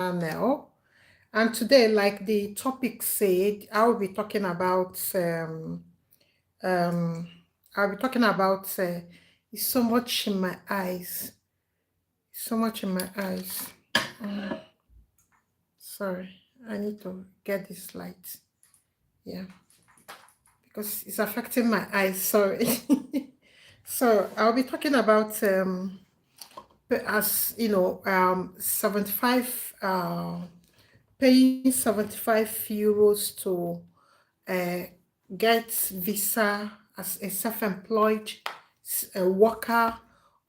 Channel. And today, like the topic said, um I'll be talking about it's so much in my eyes. So much in my eyes. Sorry, I need to get this light. Yeah, because it's affecting my eyes. Sorry. So I'll be talking about as you know, 75 paying 75 euros to uh, get visa as a self-employed worker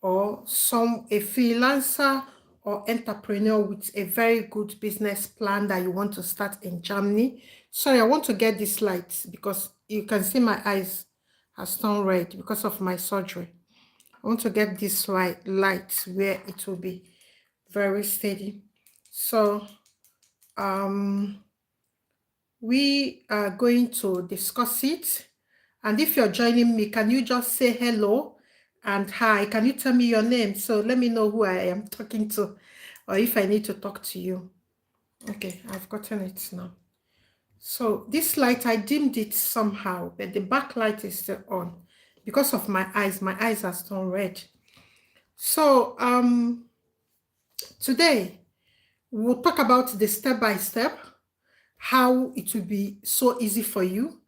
or a freelancer or entrepreneur with a very good business plan that you want to start in Germany. Sorry, I want to get this light because you can see my eyes has turned red because of my surgery. I want to get this light where it will be very steady. So we are going to discuss it. And if you're joining me, can you just say hello and hi? Can you tell me your name? So let me know who I am talking to or if I need to talk to you. Okay, I've gotten it now. So this light, I dimmed it somehow, but the backlight is still on because of my eyes. My eyes are still red. So today we'll talk about the step-by-step, how it will be so easy for you.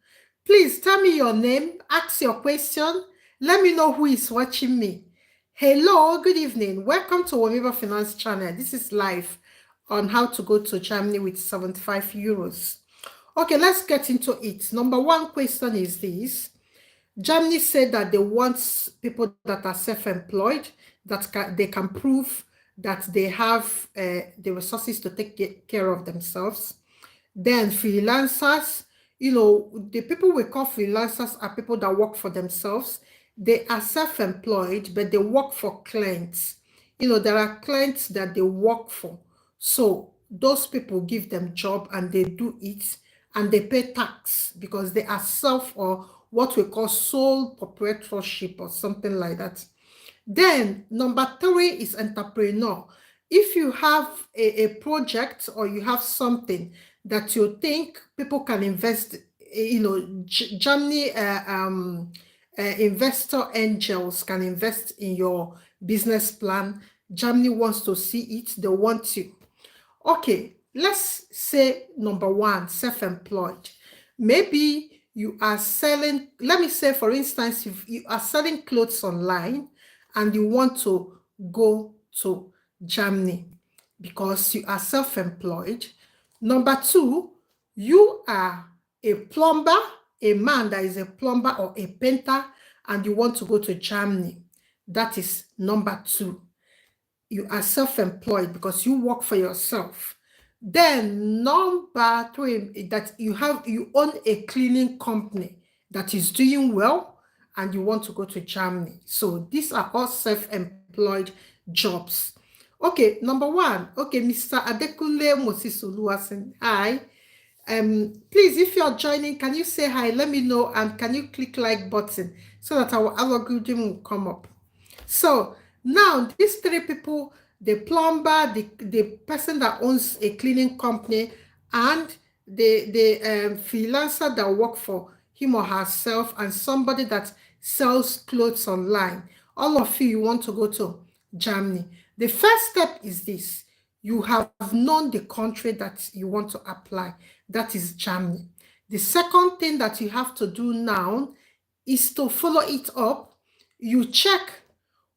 Please tell me your name, ask your question, let me know who is watching me. Hello, good evening. Welcome to Womiba Finance Channel. This is live on how to go to Germany with 75 euros. Okay, let's get into it. Number one question is this. Germany said that they want people that are self-employed, that they can prove that they have the resources to take care of themselves. Then freelancers, the people we call freelancers are people that work for themselves. They are self-employed, but they work for clients. There are clients that they work for. So those people give them job and they do it and they pay tax because they are or what we call sole proprietorship or something like that. Then number three is entrepreneur. If you have a project or you have something that you think people can invest, Germany investor angels can invest in your business plan. Germany wants to see it. They want you. Okay, let's say number one, self-employed. Maybe you are selling, let me say, for instance, if you are selling clothes online and you want to go to Germany because you are self-employed. Number two, you are a plumber, a man that is a plumber or a painter, and you want to go to Germany. That is number two. You are self-employed because you work for yourself. Then number three, that you own a cleaning company that is doing well and you want to go to Germany. So these are all self-employed jobs. Okay, number one. Okay, Mr. Adekunle Mosisoluwasin. Hi. Please, if you're joining, can you say hi? Let me know, and can you click like button so that our algorithm will come up. So now these three people, the plumber, the person that owns a cleaning company, and the freelancer that work for him or herself, and somebody that sells clothes online. All of you want to go to Germany. The first step is this. You have known the country that you want to apply. That is Germany. The second thing that you have to do now is to follow it up. You check,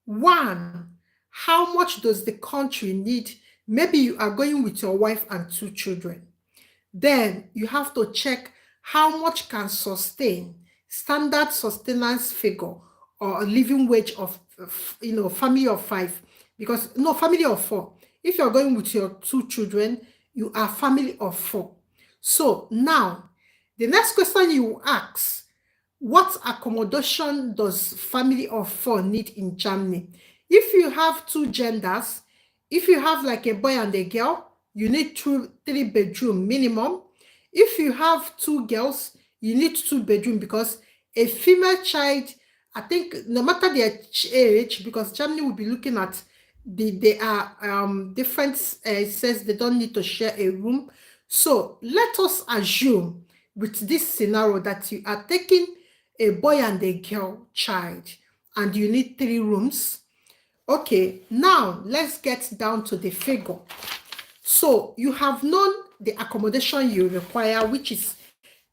one, how much does the country need? Maybe you are going with your wife and two children. Then you have to check how much can sustain standard sustenance figure or a living wage of, family of five. Because, no, family of four. If you're going with your two children, you are family of four. So now, the next question you ask, what accommodation does family of four need in Germany? If you have two genders, if you have like a boy and a girl, you need three bedroom minimum. If you have two girls, you need two bedroom because a female child, I think no matter their age, because Germany will be looking at they are different. It says they don't need to share a room. So let us assume with this scenario that you are taking a boy and a girl child and you need 3 rooms. Okay, now let's get down to the figure. So you have known the accommodation you require, which is,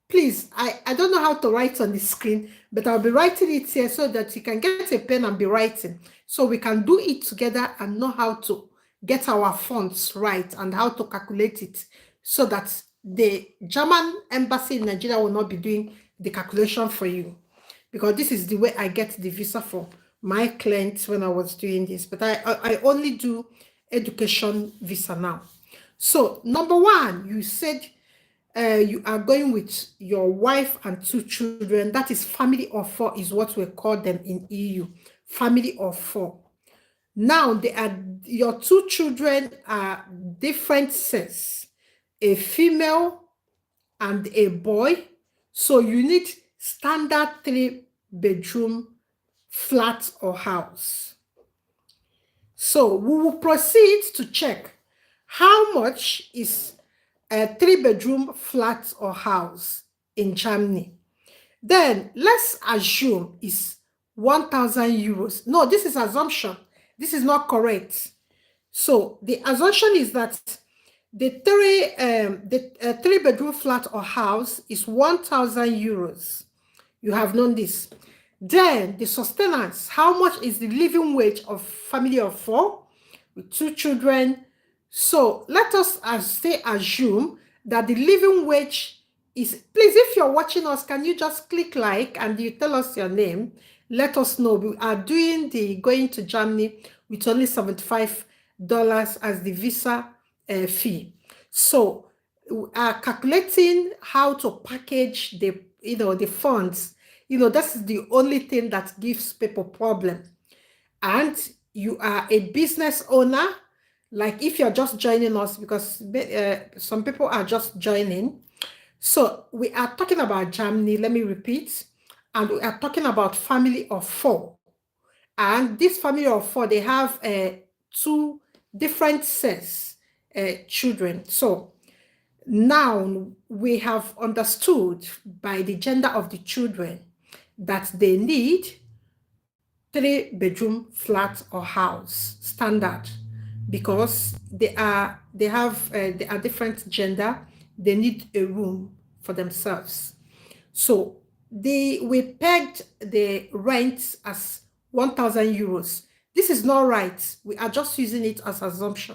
please, I don't know how to write on the screen, but I'll be writing it here so that you can get a pen and be writing. So we can do it together and know how to get our funds right and how to calculate it so that the German embassy in Nigeria will not be doing the calculation for you. Because this is the way I get the visa for my clients when I was doing this. But I only do education visa now. So number 1, you said you are going with your wife and 2 children. That is family of 4 is what we call them in EU. Family of 4. Now, your 2 children are different sex. A female and a boy. So you need standard 3-bedroom flat or house. So we will proceed to check how much is a 3-bedroom flat or house in Germany. Then let's assume it's 1,000 euros. No, this is assumption. This is not correct. So the assumption is that the 3-bedroom flat or house is 1,000 euros. You have known this. Then the sustenance, how much is the living wage of family of 4 with 2 children? So let us assume that the living wage is, please, if you're watching us, can you just click like and you tell us your name? Let us know. We are doing the going to Germany with only $75 as the visa fee. So we are calculating how to package the, the funds. That's the only thing that gives people problem. And you are a business owner, like if you're just joining us, because some people are just joining. So we are talking about Germany, let me repeat, and we are talking about family of 4. And this family of 4, they have 2 different sex children. So now we have understood by the gender of the children that they need 3-bedroom flat or house standard, because they are different gender. They need a room for themselves. So we pegged the rent as 1,000 euros. This is not right. We are just using it as assumption.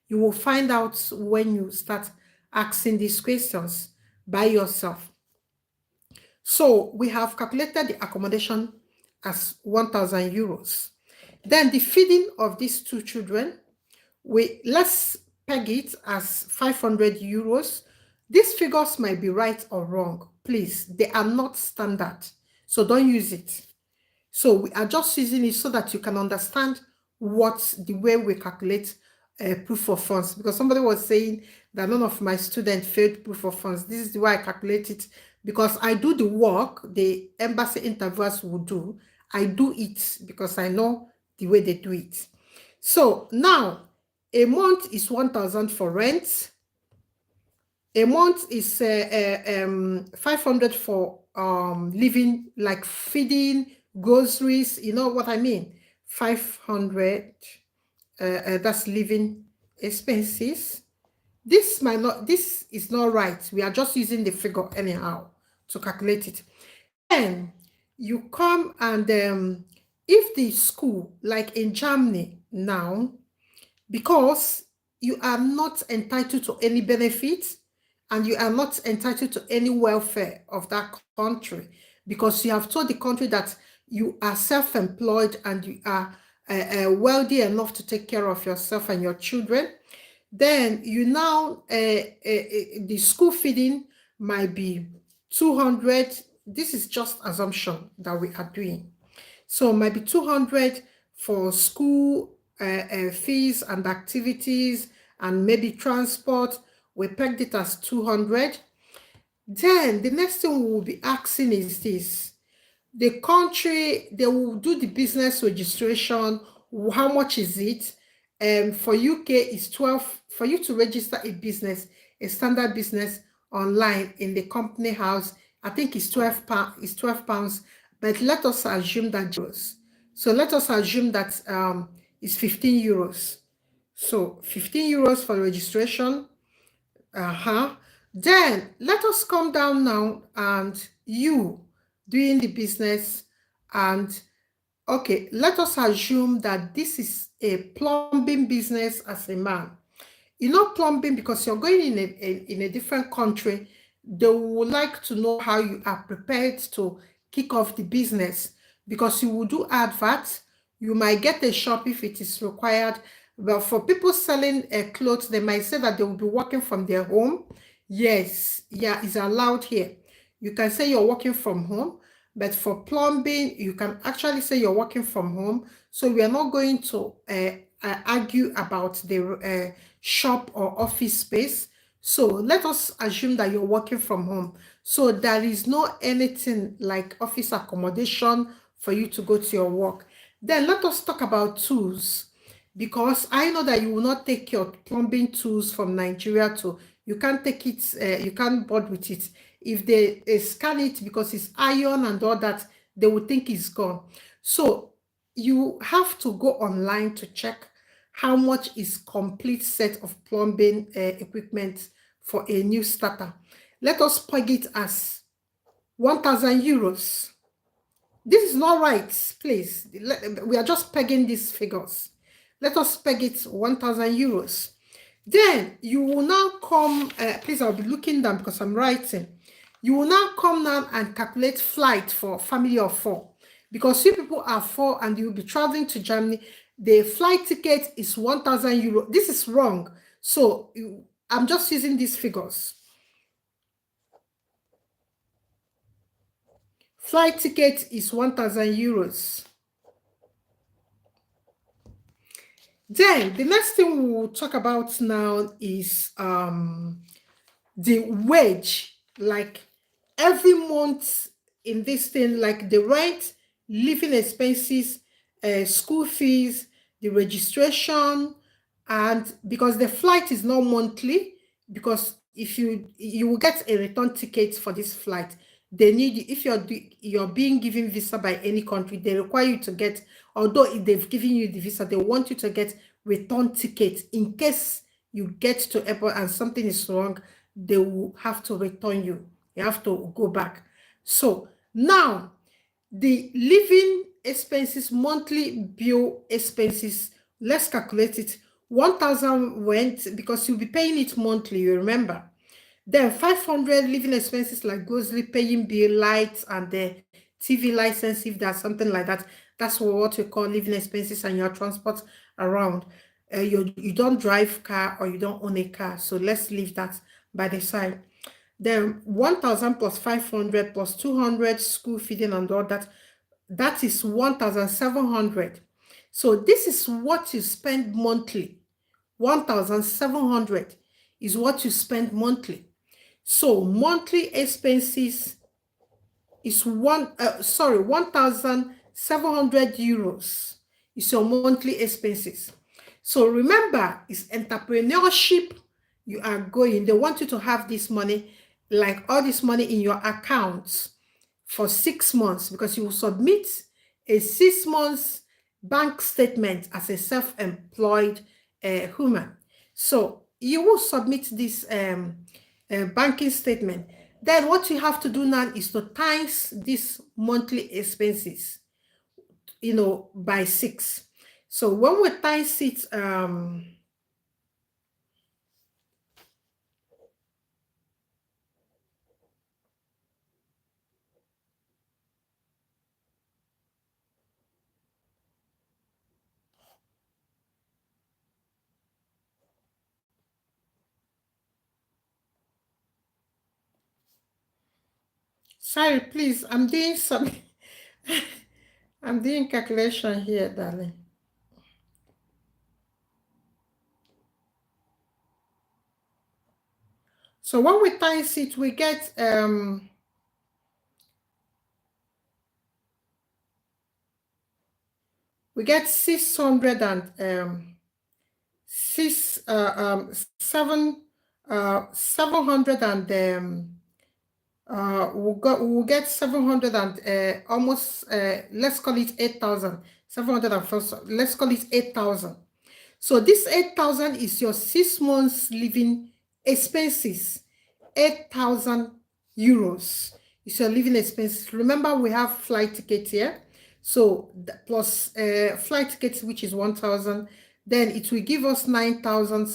You will find out when you start asking these questions by yourself. So we have calculated the accommodation as 1,000 euros. Then the feeding of these 2 children, let's peg it as 500 euros. These figures might be right or wrong. Please, they are not standard, so don't use it. So we are just using it so that you can understand the way we calculate proof of funds, because somebody was saying that none of my students failed proof of funds. This is the way I calculate it, because I do the work the embassy interviewers will do. I do it because I know the way they do it. So now a month is 1,000 for rent. A month is 500 for living, like feeding, groceries, you know what I mean? 500, that's living expenses. This is not right. We are just using the figure anyhow to calculate it. Then you come and if the school, like in Germany now, because you are not entitled to any benefits and you are not entitled to any welfare of that country, because you have told the country that you are self-employed and you are wealthy enough to take care of yourself and your children, then you now, the school feeding might be 200. This is just assumption that we are doing. So maybe 200 for school fees and activities and maybe transport. We pegged it as 200. Then the next thing we will be asking is this. The country, they will do the business registration. How much is it? For UK is 12 for you to register a business, a standard business online in the company house. I think it's 12 pounds, but let us assume that euros. So let us assume that it's 15 euros. So 15 euros for registration. Then let us come down now and you doing the business. And okay, let us assume that this is a plumbing business as a man. You know, plumbing, because you're going in a different country, they would like to know how you are prepared to kick off the business, because you will do adverts, you might get a shop if it is required. But for people selling clothes, they might say that they will be working from their home. Yes, yeah, it's allowed here. You can say you're working from home, but for plumbing, you can actually say you're working from home. So we are not going to argue about the shop or office space. So let us assume that you're working from home. So there is no anything like office accommodation for you to go to your work. Then let us talk about tools, because I know that you will not take your plumbing tools from Nigeria to, you can't take it, you can't board with it. If they scan it because it's iron and all that, they will think it's gone. So you have to go online to check how much is complete set of plumbing equipment for a new starter. Let us peg it as 1,000 euros. This is not right, please. We are just pegging these figures. Let us peg it 1,000 euros. Then you will now come, please, I'll be looking down because I'm writing. You will now come down and calculate flight for family of 4. Because you people are 4 and you'll be traveling to Germany, the flight ticket is 1,000 euro. This is wrong. So I'm just using these figures. Flight ticket is 1,000 euros. Then the next thing we will talk about now is the wage. Like every month in this thing, like the rent, living expenses, school fees, the registration, and because the flight is not monthly, because if you will get a return ticket for this flight, they need, if you're being given visa by any country, they require you to get, although if they've given you the visa, they want you to get return tickets in case you get to airport and something is wrong. They will have to return you. You have to go back. So now the living expenses, monthly bill expenses, let's calculate it. 1,000 went because you'll be paying it monthly, you remember. Then 500 living expenses like grocery, paying bill, lights, and the TV license, if there's something like that. That's what we call living expenses, and your transport around. You don't drive car or you don't own a car, so let's leave that by the side. Then 1,000 plus 500 plus 200 school feeding and all that, that is 1,700. So this is what you spend monthly. 1,700 is what you spend monthly. So monthly expenses is 1,700 euros is your monthly expenses. So remember, it's entrepreneurship. You are going, they want you to have this money, like all this money in your accounts for 6 months, because you will submit a 6 months bank statement as a self-employed human. So you will submit this banking statement. Then what you have to do now is to times these monthly expenses, by 6. So when we times it, sorry, please, I'm doing some, I'm doing calculation here, darling. So when we times it, we get 600 and six, seven, 700 and we'll get 700 and almost let's call it 8,000. 700 and first, let's call it 8,000. So this 8,000 is your 6 months living expenses. 8,000 euros is your living expenses. Remember, we have flight tickets here. So plus flight tickets, which is 1,000. Then it will give us 9,000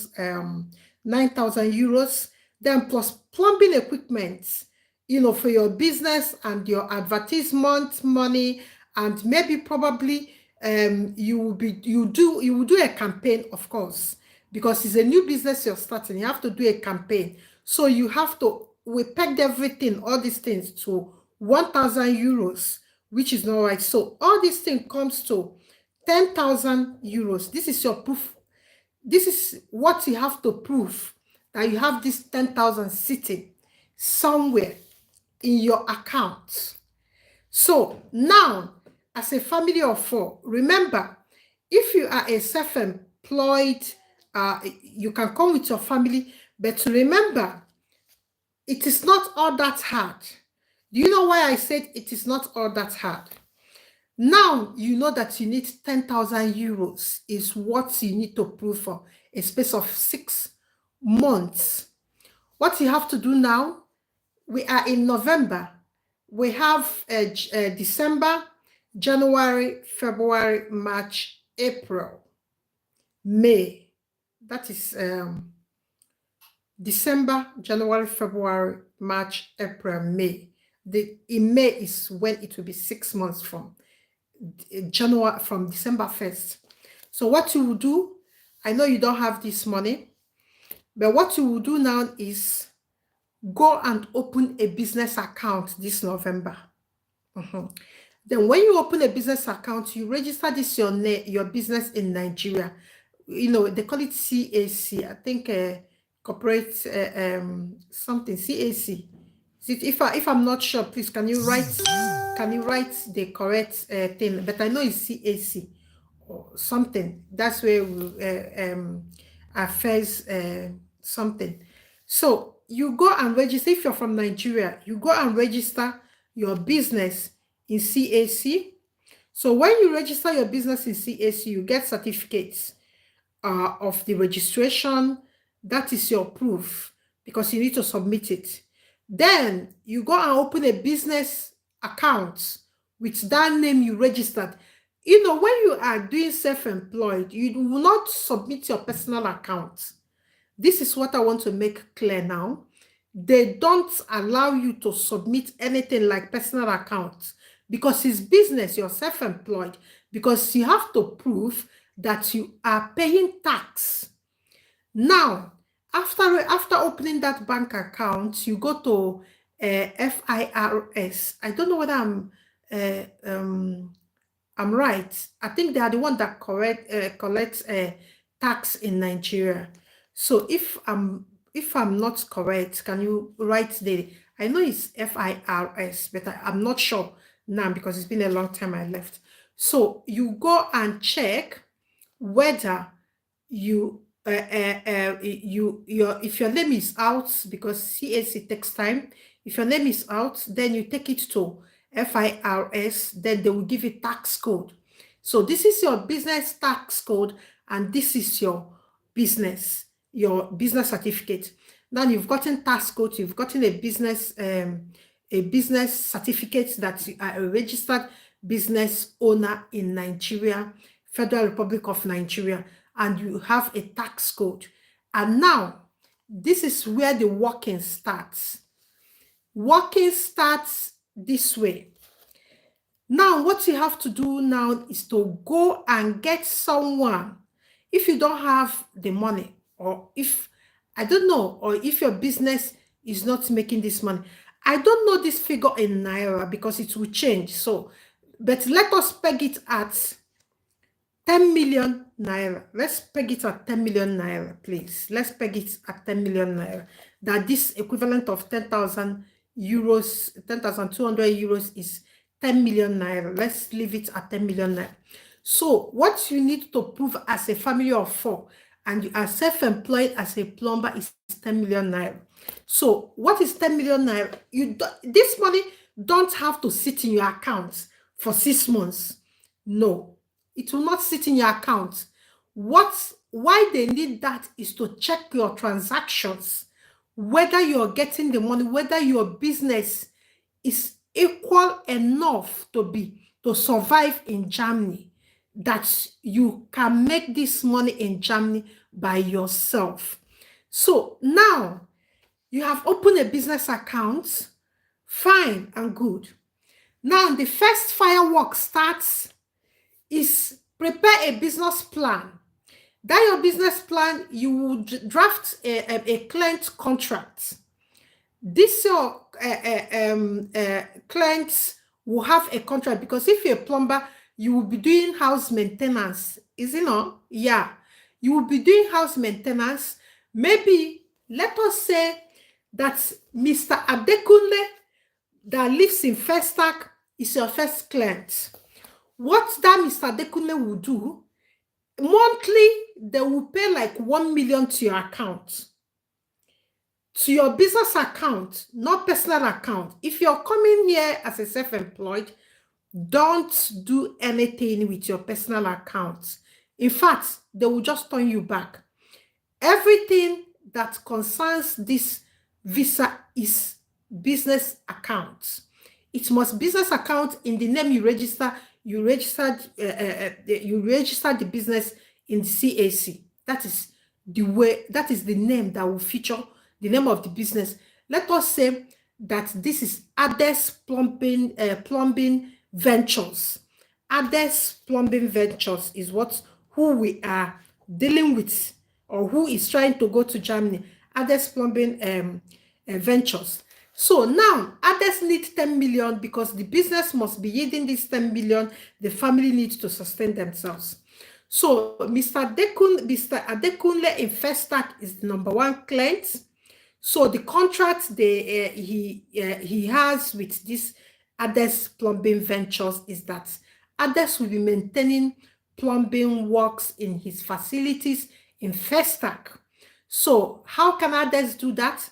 euros. Then plus plumbing equipment, for your business and your advertisement money, and maybe probably you will do a campaign, of course, because it's a new business you're starting. You have to do a campaign, so we pegged everything, all these things, to 1,000 euros, which is not right. So all these things comes to 10,000 euros. This is your proof. This is what you have to prove, that you have this 10,000 sitting somewhere in your account. So now, as a family of 4, remember, if you are a self-employed, you can come with your family, but remember, it is not all that hard. Do you know why I said it is not all that hard? Now you know that you need 10,000 euros is what you need to prove for a space of 6 months. What you have to do now, we are in November. We have December, January, February, March, April, May. That is December, January, February, March, April, May. In May is when it will be 6 months from December 1st. So what you will do, I know you don't have this money, but what you will do now is go and open a business account this November. Then when you open a business account, you register this your business in Nigeria. They call it CAC. I think corporate something CAC. If I'm not sure, please can you write the correct thing? But I know it's CAC or something. That's where we affairs something. So you go and register. If you're from Nigeria, you go and register your business in CAC. So when you register your business in CAC, you get certificates of the registration. That is your proof, because you need to submit it. Then you go and open a business account with that name you registered. When you are doing self-employed, you will not submit your personal account. This is what I want to make clear now. They don't allow you to submit anything like personal accounts, because it's business, you're self-employed, because you have to prove that you are paying tax. Now, after opening that bank account, you go to FIRS. I don't know whether I'm right. I think they are the one that collects tax in Nigeria. So if I'm not correct, can you write I know it's FIRS, but I'm not sure now because it's been a long time I left. So you go and check whether if your name is out, because CAC takes time. If your name is out, then you take it to FIRS, then they will give you tax code. So this is your business tax code, and this is your business certificate. Now you've gotten tax code, you've gotten a business certificate that you are a registered business owner in Nigeria, Federal Republic of Nigeria, and you have a tax code. And now this is where the working starts. Working starts this way. Now what you have to do now is to go and get someone. If you don't have the money, or if I don't know, or if your business is not making this money, I don't know this figure in Naira because it will change. So, but let us peg it at 10 million Naira. Let's peg it at 10 million Naira, please. Let's peg it at 10 million Naira. That this equivalent of 10,000 euros, 10,200 euros is 10 million Naira. Let's leave it at 10 million Naira. So what you need to prove as a family of 4, and you are self-employed as a plumber is 10 million naira. So what is 10 million naira? This money don't have to sit in your account for 6 months. No, it will not sit in your account. Why they need that is to check your transactions, whether you're getting the money, whether your business is equal enough to survive in Germany, that you can make this money in Germany by yourself. So now you have opened a business account, fine and good. Now the first firework starts is prepare a business plan. That your business plan, you will draft a client contract. This your clients will have a contract, because if you're a plumber, you will be doing house maintenance, is it not? Yeah, you will be doing house maintenance. Maybe let us say that Mr. Adekunle that lives in Festac is your first client. What that Mr. Adekunle will do, monthly, they will pay like 1 million to your account, to your business account, not personal account. If you're coming here as a self-employed, don't do anything with your personal account. In fact, they will just turn you back. Everything that concerns this visa is business account. It must business account in the name you register. You registered the business in the CAC. That is the way. That is the name that will feature the name of the business. Let us say that this is Ades Plumbing Ventures. Ades Plumbing Ventures is who we are dealing with, or who is trying to go to Germany. Ades Plumbing Ventures. So now others need 10 million because the business must be yielding this 10 million. The family needs to sustain themselves. So Mr. Adekunle in Festac is the number one client. So the contract he has with this Ades Plumbing Ventures is that Ades will be maintaining plumbing works in his facilities in Festac. So how can Ades do that?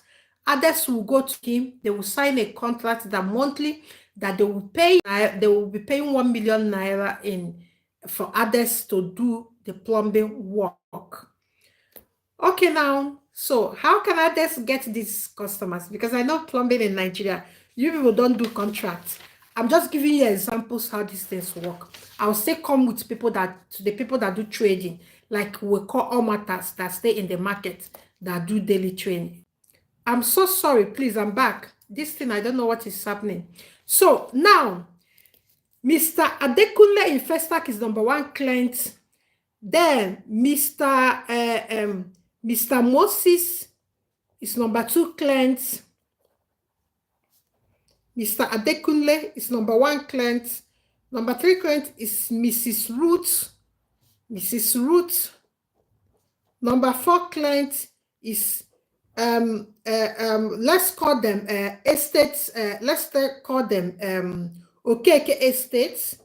Others will go to him, they will sign a contract that monthly that they will be paying 1 million naira for others to do the plumbing work. Okay, now, so how can others get these customers? Because I know plumbing in Nigeria, you people don't do contracts. I'm just giving you examples how these things work. I'll still come with the people that do trading, like we call all matters that stay in the market that do daily trading. I'm so sorry, please, I'm back. This thing, I don't know what is happening. So now, Mr. Adekunle in Festac is number one client. Then Mr. Moses is number two client. Mr. Adekunle is number one client. Number three client is Mrs. Ruth. Mrs. Ruth. Number four client is let's call them estates. Let's call them Okeke Estates.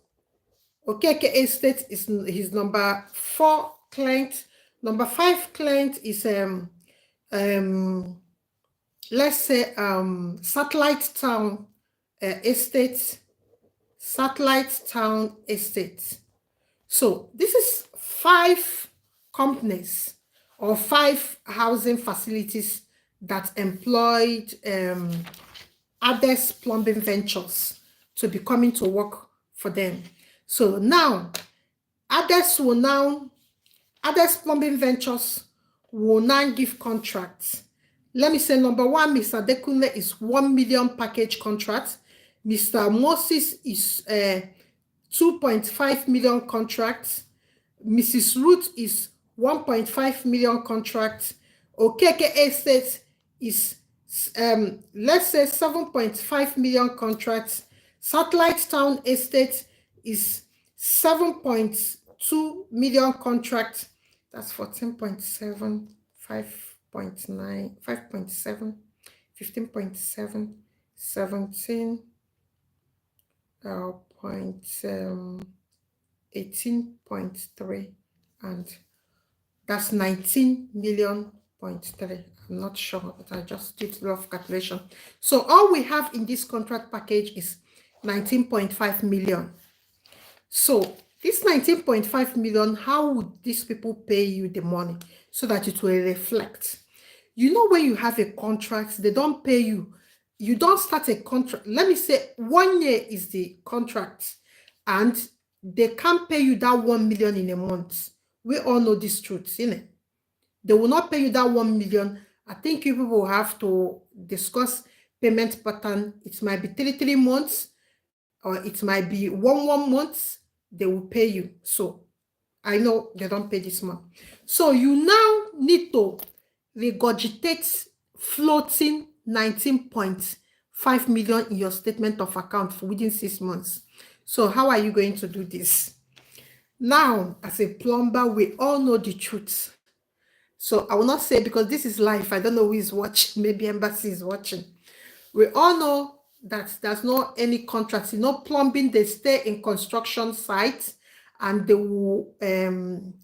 Okeke Estates is his number four client. Number five client is let's say Satellite Town Estate. Satellite Town Estate. So this is 5 companies or 5 housing facilities that employed Ades Plumbing Ventures to be coming to work for them. So now, Ades Plumbing Ventures will now give contracts. Let me say number one, Mr. Adekunle is 1 million package contract. Mr. Moses is 2.5 million contracts. Mrs. Ruth is 1.5 million contracts. Okeke Estate is let's say 7.5 million contracts. Satellite Town Estate is 7.2 million contracts. That's 14.7, 5.9, 5.7, 15.7, 17, 18.3, and That's 19 million point 3. I'm not sure, but I just did rough calculation. So all we have in this contract package is 19.5 million. So this 19.5 million, how would these people pay you the money so that it will reflect? You know, when you have a contract, they don't pay you. You don't start a contract. Let me say 1 year is the contract, and they can't pay you that 1 million in a month. We all know this truth, isn't it? They will not pay you that 1 million. I think you people will have to discuss payment pattern. It might be 3 months, or it might be 1 month. They will pay you. So I know they don't pay this month. So you now need to regurgitate floating 19.5 million in your statement of account for within 6 months. So how are you going to do this? Now, as a plumber, we all know the truth. So I will not say, because this is life. I don't know who is watching. Maybe embassy is watching. We all know that there's no any contracts. You know, plumbing, they stay in construction sites, and they will and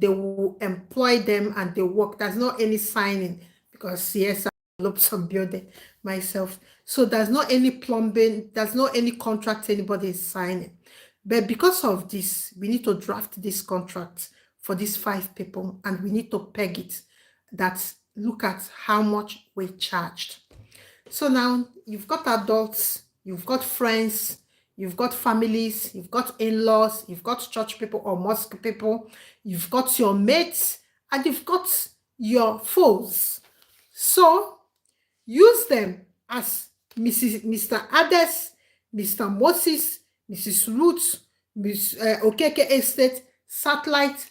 they will employ them and they work. There's not any signing, because yes, I developed some building myself. So there's not any plumbing, there's not any contract anybody is signing. But because of this, we need to draft this contract for these 5 people, and we need to peg it that look at how much we charged. So now you've got adults, you've got friends, you've got families, you've got in-laws, you've got church people or mosque people, you've got your mates, and you've got your foes. So use them as Mr. Ades, Mr. Moses, Mrs. Ruth, Miss Okeke Estate, Satellite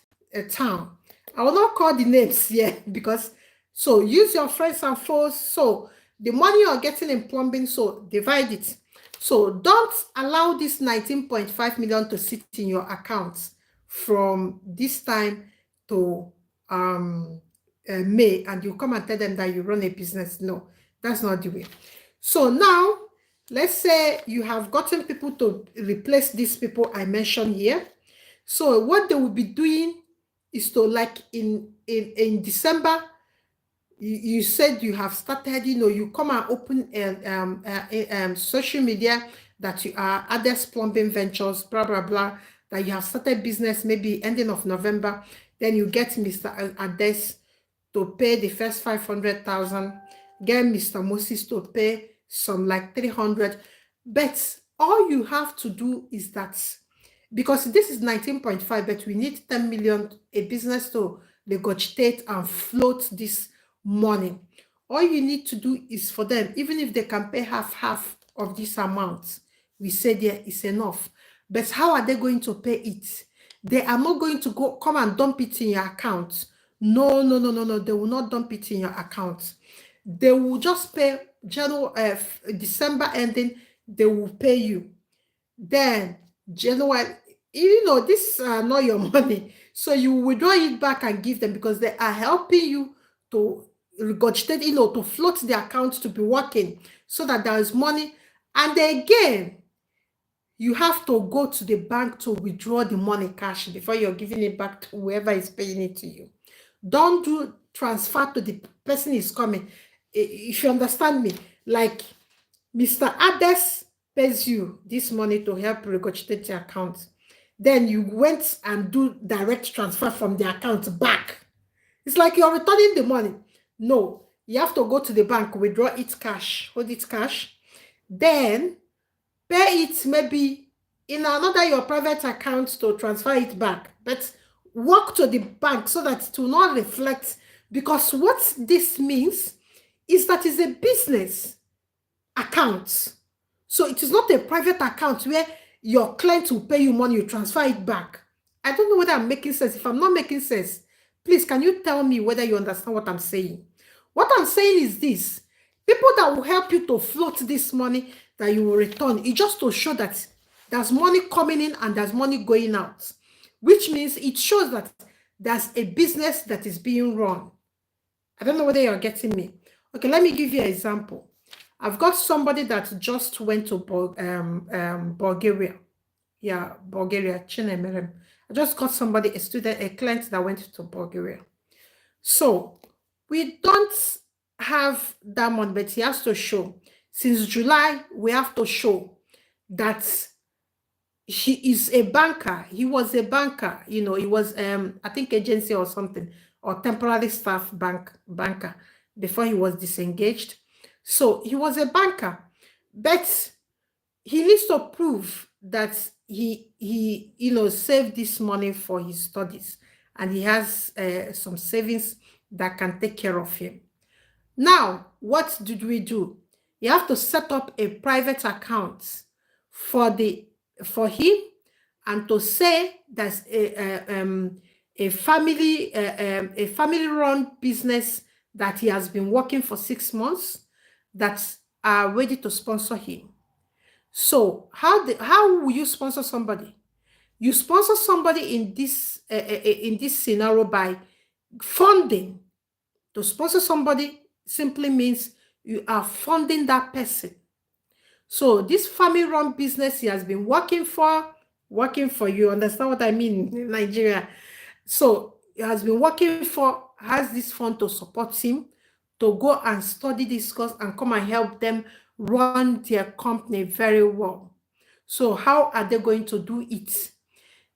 Town. I will not call the names here, because so use your friends and foes. So the money you're getting in plumbing, so divide it. So don't allow this 19.5 million to sit in your accounts from this time to May, and you come and tell them that you run a business. No, that's not the way. So now, let's say you have gotten people to replace these people I mentioned here. So what they will be doing is to, like in December, you said you have started, you come and open social media that you are Ades Plumbing Ventures, blah, blah, blah, that you have started business maybe ending of November. Then you get Mr. Ades to pay the first 500,000, get Mr. Moses to pay some like 300. But all you have to do is that, because this is 19.5, but we need 10 million, a business to negotiate and float this money. All you need to do is for them, even if they can pay half of this amount, we say there is enough. But how are they going to pay it? They are not going to come and dump it in your account. No, no, no, no, no. They will not dump it in your account. They will just pay January, December ending. They will pay you. Then January, this is not your money. So you withdraw it back and give them, because they are helping you to regurgitate, to float the account to be working so that there is money. And again, you have to go to the bank to withdraw the money cash before you're giving it back to whoever is paying it to you. Don't do transfer to the person is coming. If you understand me, like Mr. Ades pays you this money to help regurgitate your account. Then you went and do direct transfer from the account back. It's like you're returning the money. No, you have to go to the bank, withdraw it cash, hold it cash, then pay it maybe in another your private account to transfer it back. But walk to the bank so that it will not reflect, because what this means is that it's a business account. So it is not a private account where your client will pay you money, you transfer it back. I don't know whether I'm making sense. If I'm not making sense, please, can you tell me whether you understand what I'm saying? What I'm saying is this: people that will help you to float this money that you will return, it's just to show that there's money coming in and there's money going out, which means it shows that there's a business that is being run. I don't know whether you're getting me. Okay, let me give you an example. I've got somebody that just went to Bulgaria. Yeah, Bulgaria, Chinemerem. I just got somebody, a student, a client that went to Bulgaria. So we don't have that money, but he has to show. Since July, we have to show that he is a banker. He was a banker, he was I think agency or something, or temporary staff banker before he was disengaged. So he was a banker, but he needs to prove that he saved this money for his studies, and he has some savings that can take care of him. Now, what did we do? You have to set up a private account for him, and to say there's a family run business that he has been working for 6 months that are ready to sponsor him. So how will you sponsor somebody? You sponsor somebody in this scenario by funding. To sponsor somebody simply means you are funding that person. So this family-run business he has been working for, you understand what I mean in Nigeria? So he has been working for, has this fund to support him to go and study this course and come and help them run their company very well. So how are they going to do it?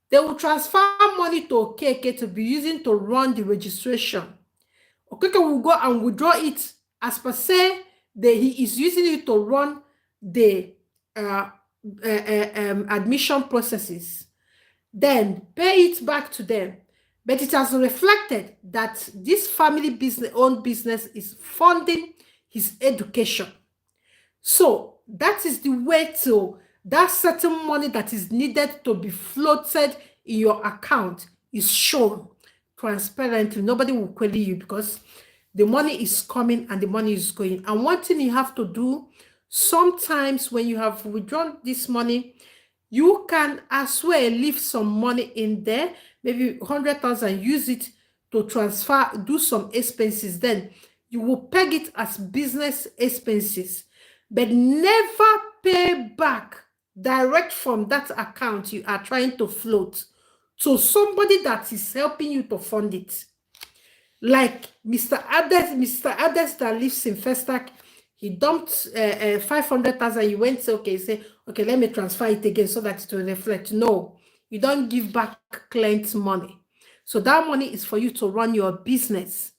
They will transfer money to Okeke to be using to run the registration. Okeke will go and withdraw it as per se that he is using it to run the admission processes. Then pay it back to them. But it has reflected that this family owned business is funding his education. So that is the way to, that certain money that is needed to be floated in your account is shown transparently. Nobody will query you because the money is coming and the money is going. And one thing you have to do, sometimes when you have withdrawn this money, you can as well leave some money in there, maybe 100,000, use it to transfer, do some expenses. Then you will peg it as business expenses, but never pay back direct from that account you are trying to float to somebody that is helping you to fund it. Like Mr. Ades that lives in Festac, he dumped 500,000. You went, okay, say, okay, let me transfer it again so that it will reflect. No, you don't give back clients' money. So that money is for you to run your business.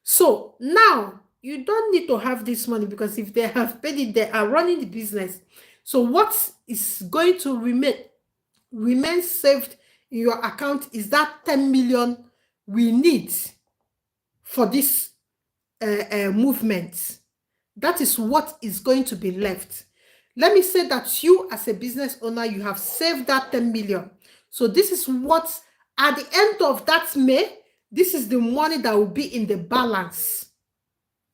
So now you don't need to have this money because if they have paid it, they are running the business. So what is going to remain saved in your account is that 10 million we need for this movement. That is what is going to be left. Let me say that you as a business owner, you have saved that 10 million. So this is what, at the end of that May, this is the money that will be in the balance.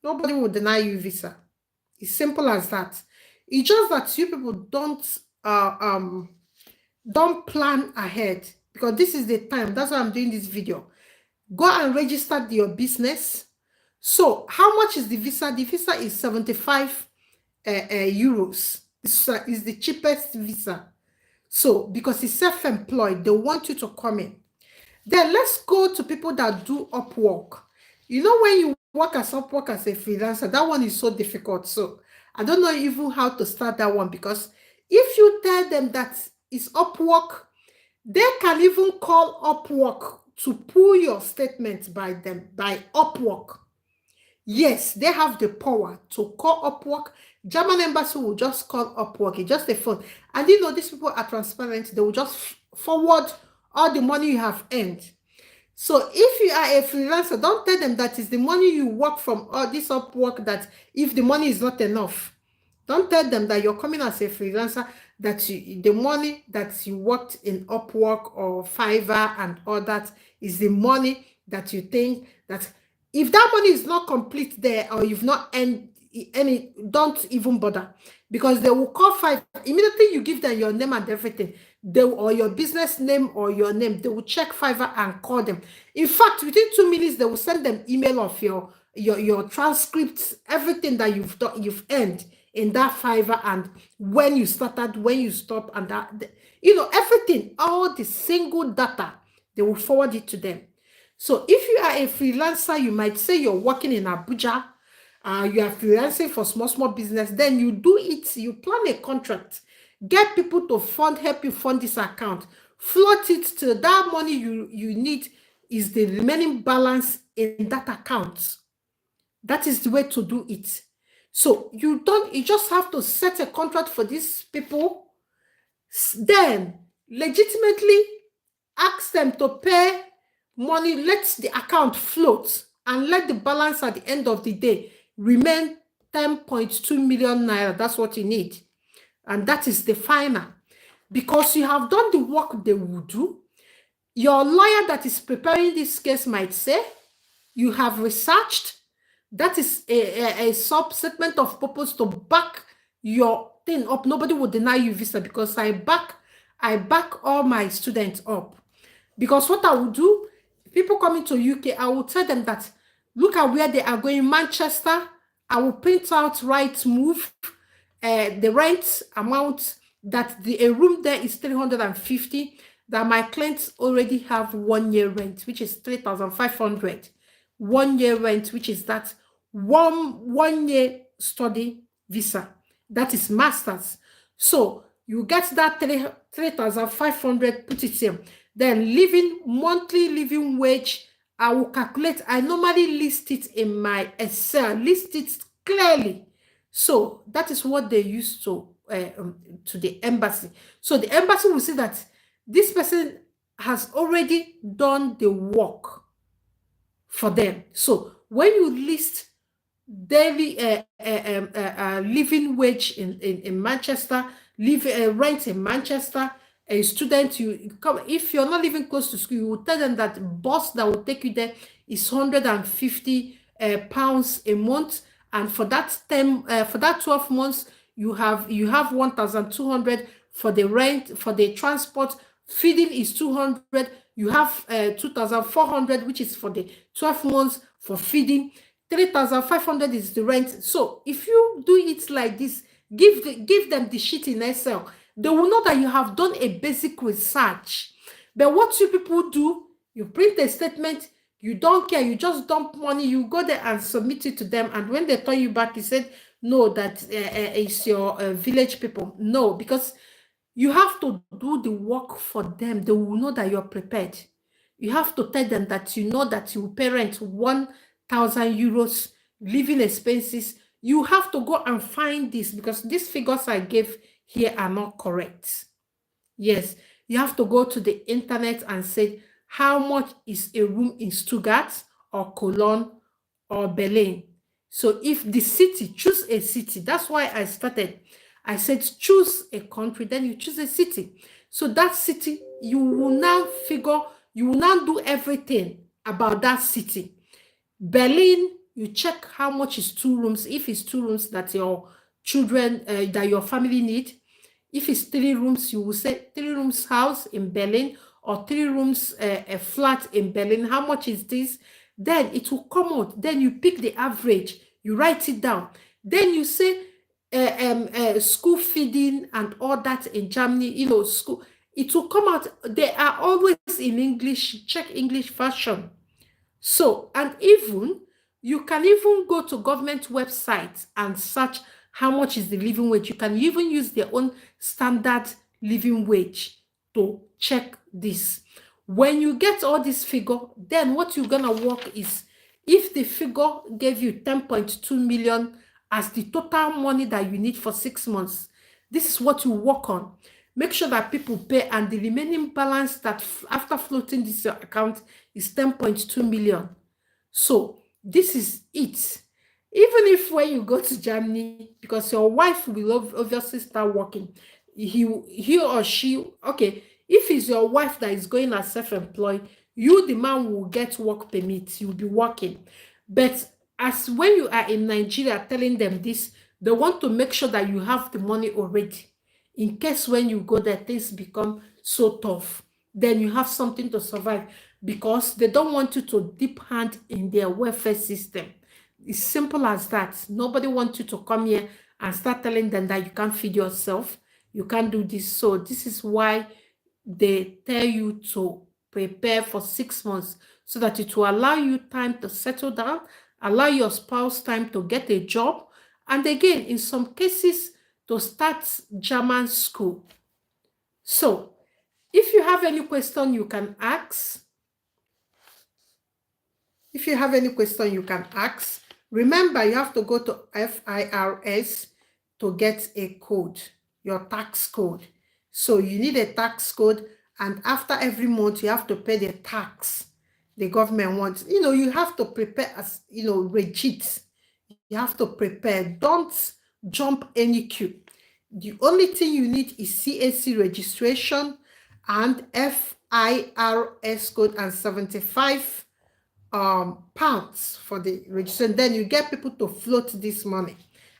Nobody will deny you visa. It's simple as that. It's just that you people don't plan ahead, because this is the time. That's why I'm doing this video. Go and register your business. So how much is the visa? The visa is 75 euros. This is the cheapest visa. So because it's self-employed, they want you to come in. Then let's go to people that do Upwork. You know, when you work as Upwork as a freelancer, that one is so difficult. So I don't know even how to start that one, because if you tell them that it's Upwork, they can even call Upwork to pull your statement by Upwork. Yes, they have the power to call Upwork. German embassy will just call Upwork. It's just a phone. And you know, these people are transparent. They will just forward all the money you have earned. So if you are a freelancer, don't tell them that is the money you work from all this Upwork, that if the money is not enough. Don't tell them that you're coming as a freelancer, that the money that you worked in Upwork or Fiverr and all that is the money that you think that, if that money is not complete there, or you've not earned any, don't even bother, because they will call Fiverr. Immediately you give them your name and everything, or your business name or your name, they will check Fiverr and call them. In fact, within 2 minutes, they will send them email of your transcripts, everything that you've earned in that Fiverr, and when you started, when you stopped, and that, you know, everything, all the single data they will forward it to them. So if you are a freelancer, you might say you're working in Abuja, you are freelancing for small business, then you do it, you plan a contract, get people to help you fund this account, float it to that money you need is the remaining balance in that account. That is the way to do it. So you just have to set a contract for these people, then legitimately ask them to pay money, let the account float, and let the balance at the end of the day remain 10.2 million naira. That's what you need. And that is the final. Because you have done the work they will do. Your lawyer that is preparing this case might say, you have researched. That is a sub-statement of purpose to back your thing up. Nobody will deny you visa because I back all my students up. Because what I will do, people coming to UK, I will tell them that, look at where they are going. Manchester, I will print out right move, the rent amount that a room there is 350, that my clients already have 1 year rent, which is 3,500. 1 year rent, which is that one year study visa. That is masters. So you get that 3,500, put it here. Then monthly living wage, I will calculate. I normally list it in my Excel, list it clearly. So that is what they use to the embassy. So the embassy will see that this person has already done the work for them. So when you list daily living wage in Manchester, rent in Manchester, a student, you come, if you're not living close to school, you will tell them that bus that will take you there is 150 pounds a month, and for that 12 months, you have 1,200 for the rent, for the transport. Feeding is 200. You have 2,400, which is for the 12 months for feeding. 3,500 is the rent. So if you do it like this, give them the sheet in Excel, they will know that you have done a basic research. But what you people do, you print a statement, you don't care, you just dump money, you go there and submit it to them, and when they turn you back, you said, no, that it's your village people. No, because you have to do the work for them. They will know that you're prepared. You have to tell them that you know that you parent 1,000 euros living expenses. You have to go and find this, because these figures I gave here are not correct. Yes, you have to go to the internet and say, how much is a room in Stuttgart or Cologne or Berlin? So if the city, choose a city. That's why I started. I said, choose a country, then you choose a city. So that city, you will now do everything about that city. Berlin, you check how much is 2 rooms. If it's 2 rooms that your children, that your family need. If it's 3 rooms, you will say 3 rooms house in Berlin, or 3 rooms a flat in Berlin. How much is this? Then it will come out. Then you pick the average. You write it down. Then you say school feeding and all that in Germany, school. It will come out. They are always in English. Check English version. So, and even, you can even go to government websites and search how much is the living wage. You can even use their own standard living wage to check this. When you get all this figure, then what you're gonna work is, if the figure gave you 10.2 million as the total money that you need for 6 months, this is what you work on. Make sure that people pay, and the remaining balance that after floating this account is 10.2 million. So this is it. Even if when you go to Germany, because your wife will obviously start working, he or she, okay, if it's your wife that is going as self-employed, you, the man, will get work permit. You'll be working. But as when you are in Nigeria telling them this, they want to make sure that you have the money already. In case when you go there, things become so tough, then you have something to survive, because they don't want you to dip hand in their welfare system. It's simple as that. Nobody wants you to come here and start telling them that you can't feed yourself, you can't do this. So this is why they tell you to prepare for 6 months so that it will allow you time to settle down, allow your spouse time to get a job, and again, in some cases, to start German school. So, if you have any question, you can ask. If you have any question, you can ask. Remember, you have to go to FIRS to get a code, your tax code. So you need a tax code, and after every month, you have to pay the tax the government wants. You have to prepare as, legit. You have to prepare. Don't jump any queue. The only thing you need is CAC registration and FIRS code and 75 pounds for the registration. Then you get people to float this money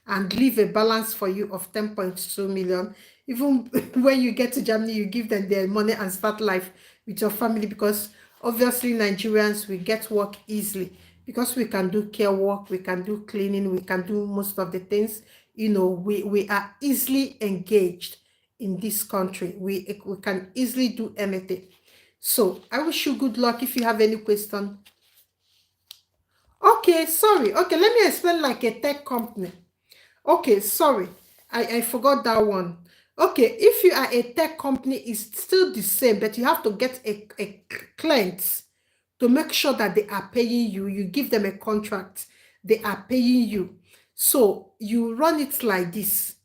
and leave a balance for you of 10.2 million. Even when you get to Germany, you give them their money and start life with your family, because obviously Nigerians, we get work easily because we can do care work, we can do cleaning, we can do most of the things. We are easily engaged in this country. We can easily do anything. So I wish you good luck. If you have any question. Okay, sorry. Okay, let me explain like a tech company. Okay, sorry. I forgot that one. Okay, if you are a tech company, it's still the same, but you have to get a client to make sure that they are paying you. You give them a contract. They are paying you. So you run it like this.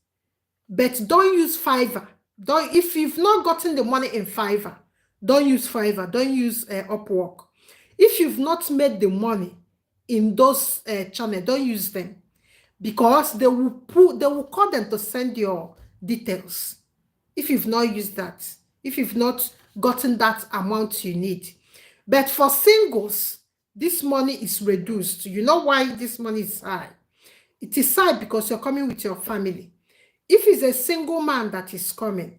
But don't use Fiverr. If you've not gotten the money in Fiverr, don't use Fiverr. Don't use Upwork. If you've not made the money in those channels, don't use them, because they will call them to send your details if you've not used that, if you've not gotten that amount you need. But for singles, this money is reduced. You know why this money is high? It is high because you're coming with your family. If it's a single man that is coming,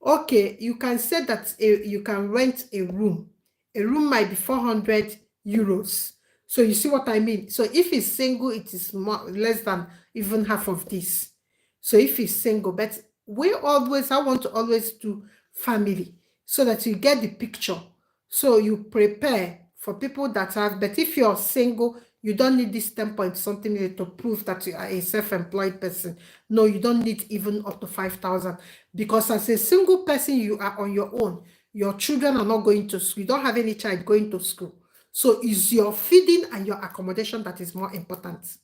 okay, you can say that you can rent a room. A room might be 400 euros. So you see what I mean? So if he's single, it is less than even half of this. So if he's single, but I want to always do family so that you get the picture. So you prepare for people that have, but if you're single, you don't need this 10 point something to prove that you are a self-employed person. No, you don't need even up to 5,000, because as a single person, you are on your own. Your children are not going to school. You don't have any child going to school. So it's your feeding and your accommodation that is more important.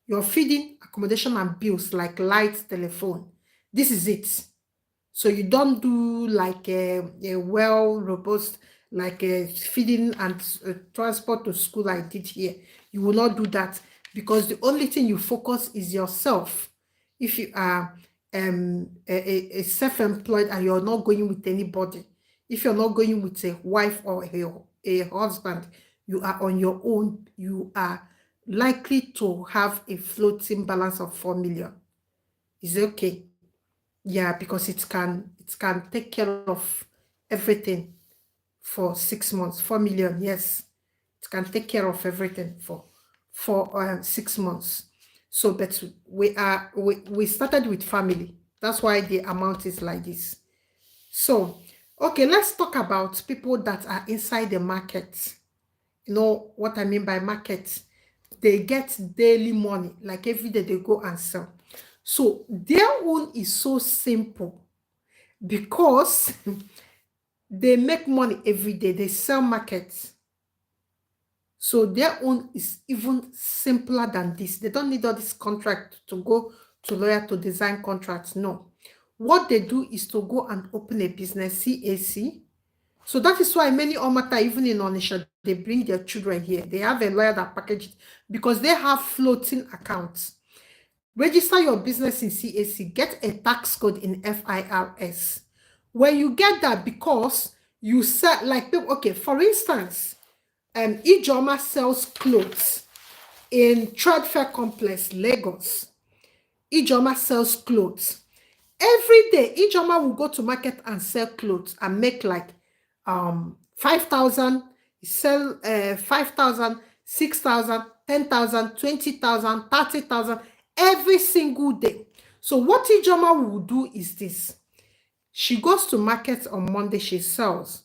Your feeding, accommodation, and bills like light, telephone. This is it. So you don't do like a well-robust, like a feeding and transport to school I did here. You will not do that, because the only thing you focus is yourself. If you are a self-employed and you're not going with anybody, if you're not going with a wife or a husband, you are on your own, you are likely to have a floating balance of 4 million. Is it okay? Yeah, because it can take care of everything for 6 months. 4 million, yes. It can take care of everything for 6 months. So, but we started with family. That's why the amount is like this. So, okay, let's talk about people that are inside the market. You know what I mean by market? They get daily money, like every day they go and sell. So their own is so simple because they make money every day. They sell markets. So their own is even simpler than this. They don't need all this contract to go to lawyer to design contracts. No. What they do is to go and open a business, CAC. So that is why many Omata, even in Onisha, they bring their children here. They have a lawyer that packaged because they have floating accounts. Register your business in CAC, get a tax code in FIRS. When you get that, because you sell, like, okay, for instance, Ijoma sells clothes in Trade Fair Complex, Lagos. Ijoma sells clothes. Every day, Ijoma will go to market and sell clothes and make like 5,000, sell 5,000, 6,000, 10,000, 20,000, 30,000 every single day. So what Ijoma will do is this. She goes to market on Monday, she sells.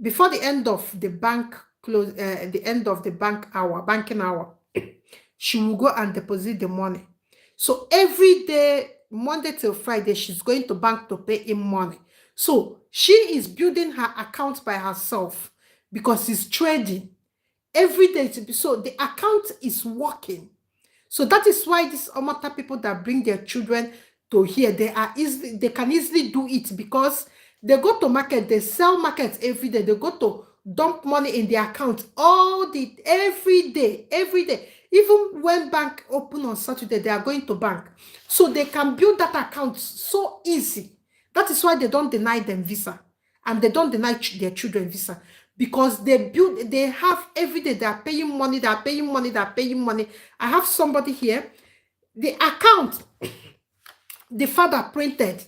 before the end of the banking hour, she will go and deposit the money. So every day, Monday till Friday, she's going to bank to pay him money. So she is building her account by herself because it's trading every day. So the account is working. So that is why these Omata people that bring their children to here, they can easily do it because they go to market, they sell market every day. They go to dump money in their account every day. Even when bank open on Saturday, they are going to bank. So they can build that account so easy. That is why they don't deny them visa and they don't deny their children visa because they have every day, they are paying money. I have somebody here, the account the father printed.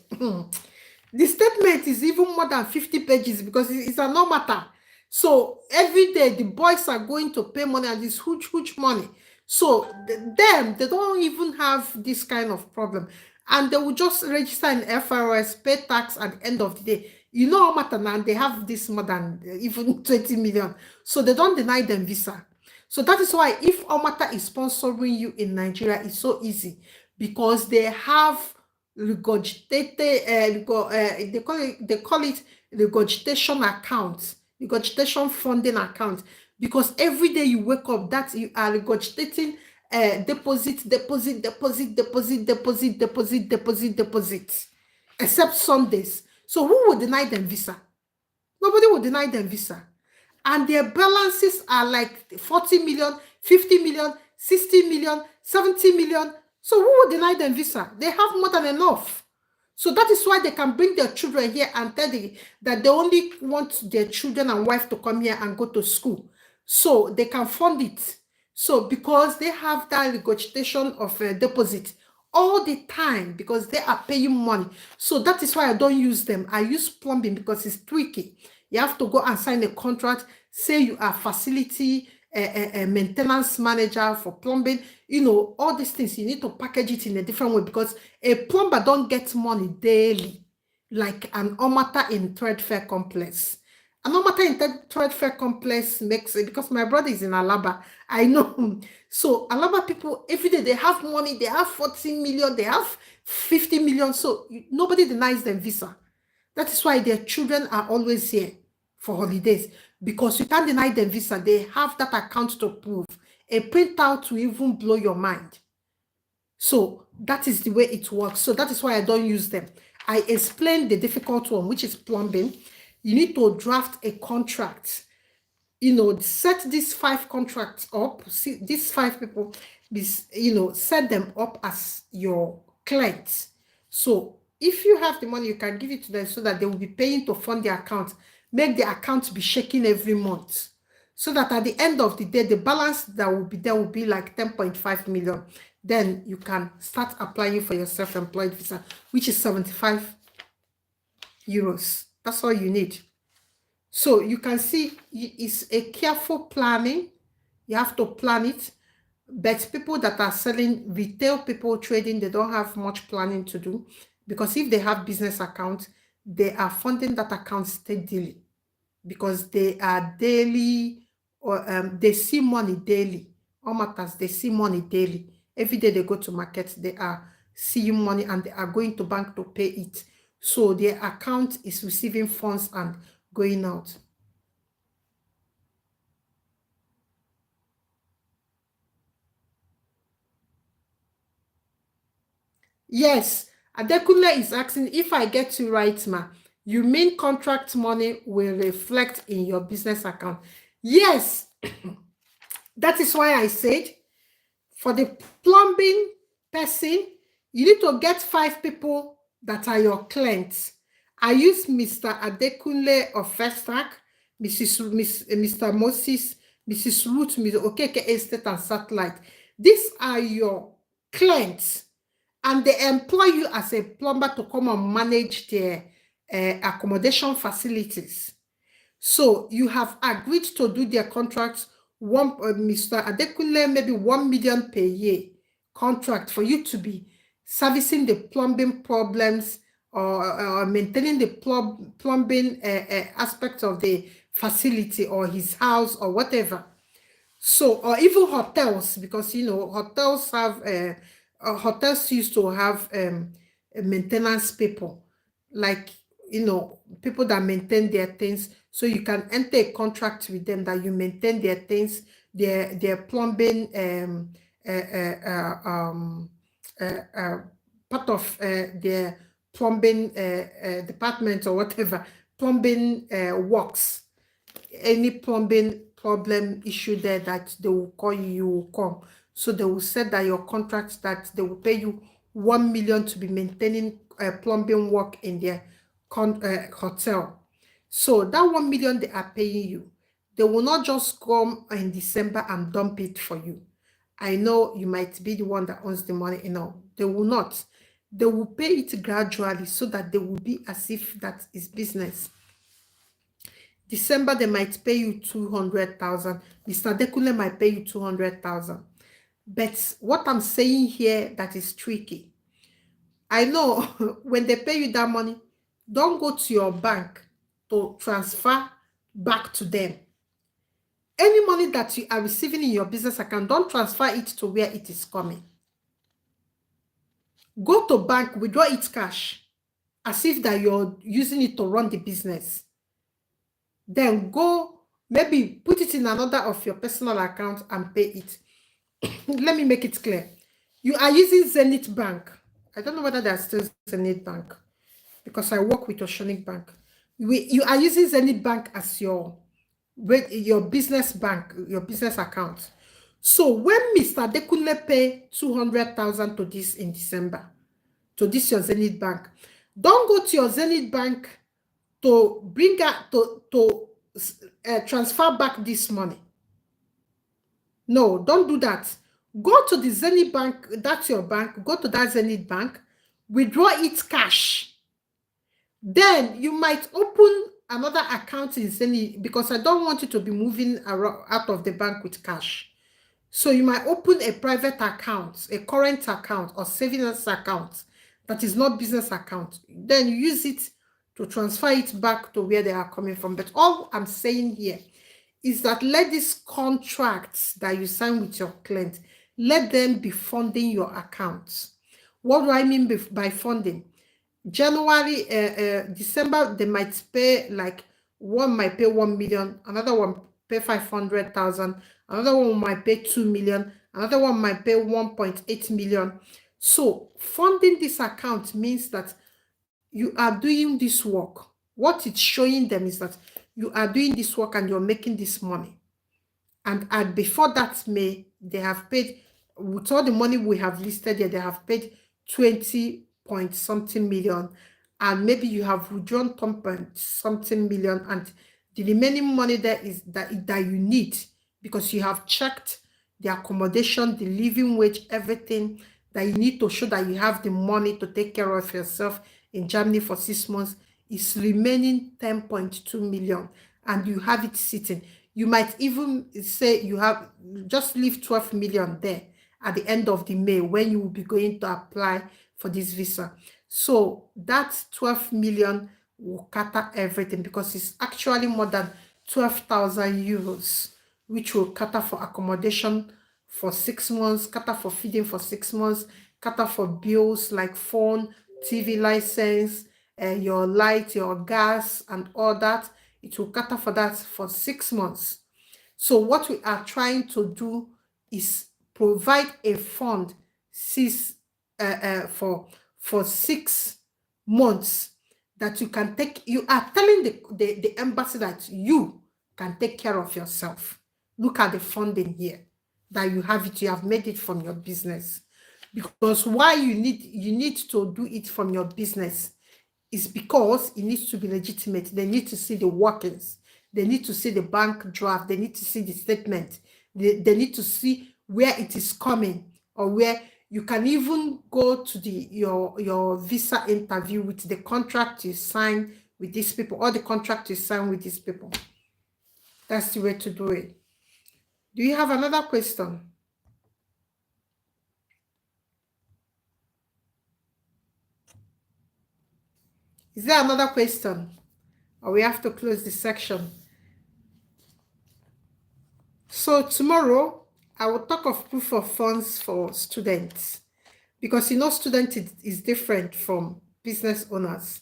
The statement is even more than 50 pages because it's a no matter. So every day the boys are going to pay money and it's huge money. So they don't even have this kind of problem. And they will just register in FRS, pay tax at the end of the day. You know how matter now, they have this more than even 20 million. So they don't deny them visa. So that is why if Omata is sponsoring you in Nigeria, it's so easy because they have regurgitated, they call it regurgitation account, regurgitation funding account, because every day you wake up, that you are regurgitating deposit, except Sundays. So who would deny them visa? Nobody will deny them visa. And their balances are like 40 million, 50 million, 60 million, 70 million. So who will deny them visa? They have more than enough. So that is why they can bring their children here and tell them that they only want their children and wife to come here and go to school. So they can fund it. So because they have that regurgitation of deposit all the time because they are paying money. So that is why I don't use them. I use plumbing because it's tricky. You have to go and sign a contract, say you are facility maintenance manager for plumbing. You know, all these things, you need to package it in a different way because a plumber don't get money daily like an Omata in Thread Fair Complex. An Omata in Thread Fair Complex makes it because my brother is in Alaba. I know. So Alaba people, every day they have money, they have 14 million, they have 50 million. So nobody denies them visa. That is why their children are always here for holidays because you can't deny them visa. They have that account to prove. A printout will even blow your mind. So that is the way it works. So that is why I don't use them. I explained the difficult one, which is plumbing. You need to draft a contract. You know, set these 5 contracts up. See, these 5 people, set them up as your clients. So if you have the money, you can give it to them so that they will be paying to fund the account. Make the account be shaking every month. So that at the end of the day, the balance that will be there will be like 10.5 million. Then you can start applying for your self-employed visa, which is 75 euros. That's all you need. So you can see it's a careful planning. You have to plan it. But people that are selling, retail people trading, they don't have much planning to do because if they have business accounts, they are funding that account steadily because they are daily or they see money daily. All matters, they see money daily. Every day they go to market, they are seeing money and they are going to bank to pay it. So their account is receiving funds and going out. Yes, Adekunle is asking if I get you right, ma. You mean contract money will reflect in your business account? Yes, that is why I said for the plumbing person, you need to get 5 people that are your clients. I use Mr. Adekunle of Festac, Mr. Moses, Mrs. Ruth, Mr. Okeke Estate and Satellite. These are your clients and they employ you as a plumber to come and manage their accommodation facilities. So you have agreed to do their contracts. Mr. Adekunle, maybe 1 million per year contract for you to be servicing the plumbing problems or maintaining the plumbing aspect of the facility or his house or whatever. So, or even hotels, because hotels have hotels used to have a maintenance people, like people that maintain their things. So you can enter a contract with them that you maintain their things, their plumbing, uh, uh, uh, um, uh, part of their plumbing department or whatever, plumbing works. Any plumbing problem issue there that they will call you, you will come. So they will set that your contract that they will pay you 1 million to be maintaining plumbing work in their hotel. So that 1 million they are paying you, they will not just come in December and dump it for you. I know you might be the one that owns the money, they will not. They will pay it gradually so that they will be as if that is business. December, they might pay you 200,000. Mr. Dekule might pay you 200,000. But what I'm saying here that is tricky. I know when they pay you that money, don't go to your bank to transfer back to them. Any money that you are receiving in your business account, don't transfer it to where it is coming. Go to bank, withdraw it cash, as if that you're using it to run the business. Then go, maybe put it in another of your personal account and pay it. Let me make it clear. You are using Zenith Bank. I don't know whether there's still Zenith Bank because I work with Oceanic Bank. You are using Zenith Bank as your business bank, your business account. So when Mr. Dekule pay 200,000 to this in December, to this your Zenith Bank, don't go to your Zenith Bank to bring out to transfer back this money. No, don't do that. Go to the Zenith Bank, that's your bank, go to that Zenith Bank, withdraw it cash. Then you might open another account in Zenith because I don't want you to be moving out of the bank with cash. So you might open a private account, a current account or savings account that is not business account. Then you use it to transfer it back to where they are coming from. But all I'm saying here is that let these contracts that you sign with your client, let them be funding your accounts. What do I mean by funding? January, December, they might pay like one might pay 1 million, another one pay 500,000, another one might pay 2 million, another one might pay 1.8 million. So funding this account means that you are doing this work. What it's showing them is that you are doing this work and you're making this money. And before that May, they have paid, with all the money we have listed here, they have paid 20 point something million. And maybe you have withdrawn 10 point something million. And the remaining money there is that you need because you have checked the accommodation, the living wage, everything that you need to show that you have the money to take care of yourself in Germany for 6 months is remaining 10.2 million and you have it sitting. You might even say you have just leave 12 million there at the end of the May when you will be going to apply for this visa. So that 12 million will cater everything because it's actually more than 12,000 euros, which will cater for accommodation for 6 months, cater for feeding for 6 months, cater for bills like phone, TV license, your light, your gas, and all that. It will cater for that for 6 months. So what we are trying to do is provide a fund for 6 months that you can take. You are telling the embassy that you can take care of yourself. Look at the funding here that you have it. You have made it from your business. Because why you need to do it from your business is because it needs to be legitimate. They need to see the workings. They need to see the bank draft. They need to see the statement. They need to see where it is coming, or where you can even go to your visa interview with the contract you sign with these people, or the contract you sign with these people. That's the way to do it. Do you have another question? Is there another question? Or we have to close this section? So tomorrow, I will talk of proof of funds for students, because student is different from business owners.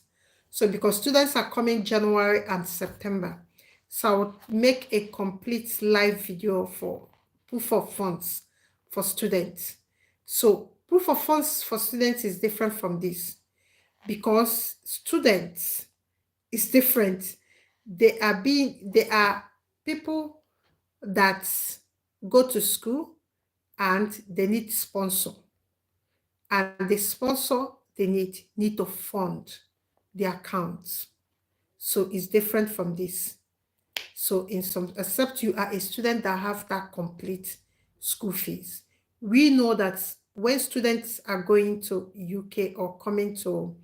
So because students are coming January and September, so I will make a complete live video for proof of funds for students. So proof of funds for students is different from this, because students is different. They are people that go to school and they need sponsor, and the sponsor they need to fund the accounts. So it's different from this. So in some, except you are a student that have that complete school fees, we know that when students are going to UK or coming to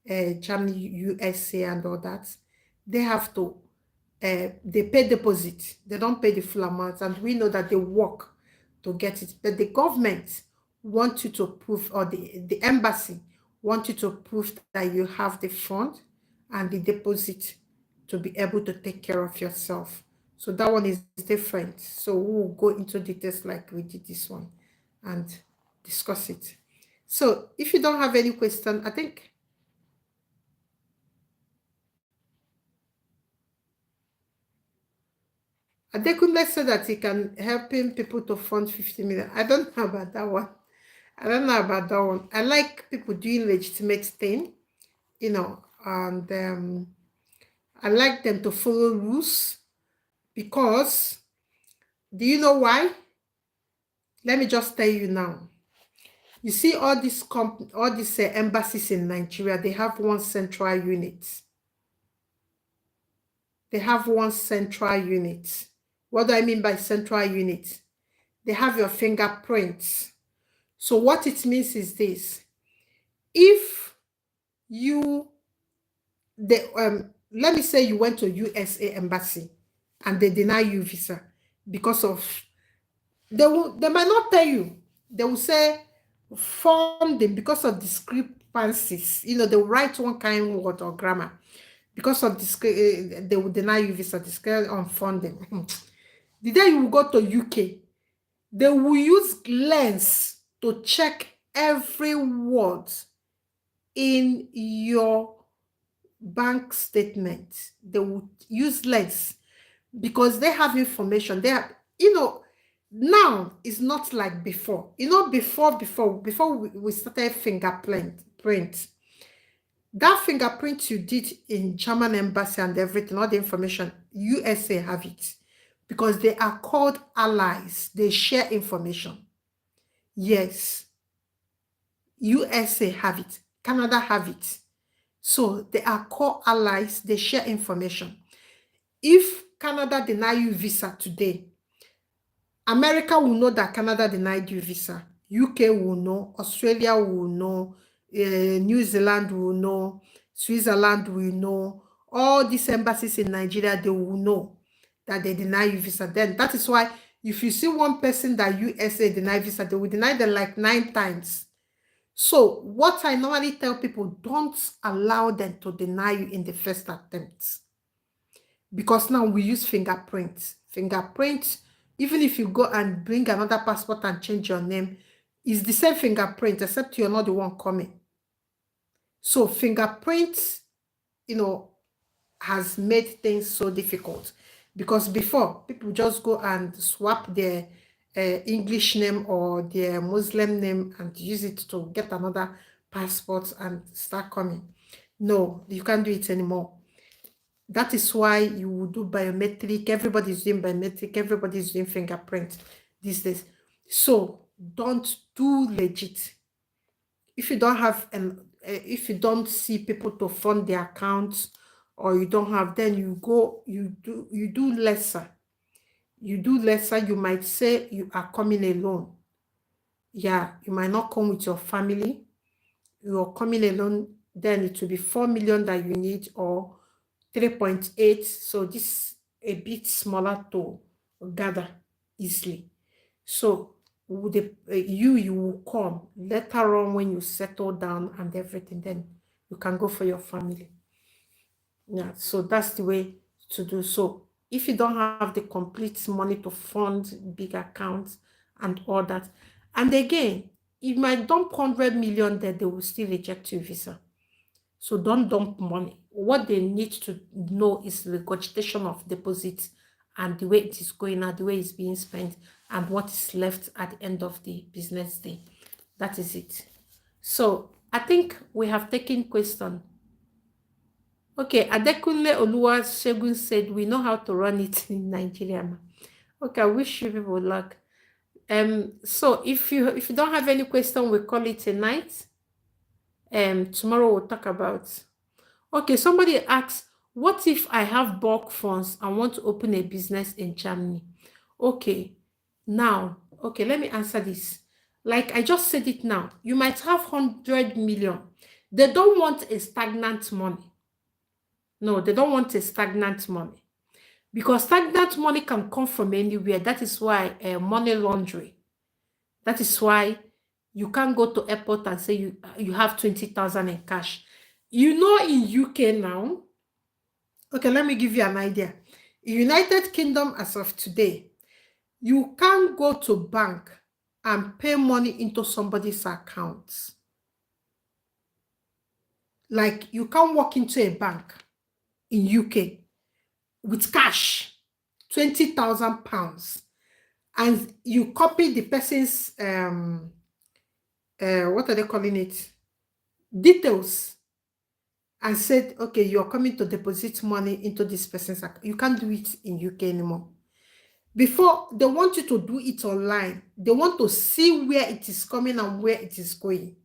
Germany, USA and all that, they have to they pay deposit. They don't pay the full amount, and we know that they work to get it. But the government want you to prove, or the embassy want you to prove that you have the fund and the deposit to be able to take care of yourself. So that one is different. So we'll go into details like we did this one and discuss it. So if you don't have any question, I think Adekunle said that he can helping people to fund 50 million. I don't know about that one. I don't know about that one. I like people doing legitimate thing, and I like them to follow rules, because do you know why? Let me just tell you now. You see all these embassies in Nigeria, they have one central unit. They have one central unit. What do I mean by central unit? They have your fingerprints. So what it means is this: if you, let me say you went to USA embassy and they deny you visa because of, they might not tell you. They will say funding because of discrepancies. They will write one kind word or grammar because of this. They will deny you visa, discrepancy on funding. The day you will go to UK, they will use lens to check every word in your bank statement. They will use lens because they have information. They have, now it's not like before. Before we started fingerprint. That fingerprint you did in German embassy and everything, all the information, USA have it, because they are called allies. They share information. Yes, USA have it, Canada have it. So they are called allies. They share information. If Canada deny you visa today, America will know that Canada denied you visa. UK will know. Australia will know. New Zealand will know. Switzerland will know. All these embassies in Nigeria, they will know that they deny you visa. Then that is why if you see one person that USA deny visa, they will deny them like 9 times. So what I normally tell people, don't allow them to deny you in the first attempt. Because now we use fingerprints. Fingerprints, even if you go and bring another passport and change your name, it's the same fingerprint, except you're not the one coming. So fingerprints, has made things so difficult. Because before, people just go and swap their English name or their Muslim name and use it to get another passport and start coming. No, you can't do it anymore. That is why you will do biometric. Everybody's doing biometric. Everybody's doing fingerprint these days. So don't do legit. If you don't have if you don't see people to fund their accounts, or you don't have, then you do lesser. You do lesser. You might say you are coming alone. Yeah, you might not come with your family. You're coming alone. Then it will be 4 million that you need, or 3.8. So this a bit smaller to gather easily. So you will come later on when you settle down and everything, then you can go for your family. Yeah, so that's the way to do. So if you don't have the complete money to fund big accounts and all that. And again, you might dump 100 million there, they will still reject your visa. So don't dump money. What they need to know is the regurgitation of deposits and the way it is going out, the way it's being spent, and what is left at the end of the business day. That is it. So I think we have taken question. Okay, Adekunle Oluwasegun said we know how to run it in Nigeria. Okay, I wish you people luck. So if you don't have any question, we'll call it a night. Tomorrow we'll talk about. Okay, somebody asks, what if I have bulk funds and want to open a business in Germany? Okay, now, okay, let me answer this. Like I just said it now, you might have 100 million. They don't want a stagnant money. No, they don't want a stagnant money. Because stagnant money can come from anywhere. That is why money laundering. That is why you can't go to airport and say you have 20,000 in cash. You know, in UK now, okay, let me give you an idea. In United Kingdom, as of today, you can't go to bank and pay money into somebody's account. Like you can't walk into a bank in UK with cash, 20,000 pounds, and you copy the person's what are they calling it? Details, and said, okay, you're coming to deposit money into this person's account. You can't do it in UK anymore. Before, they want you to do it online. They want to see where it is coming and where it is going.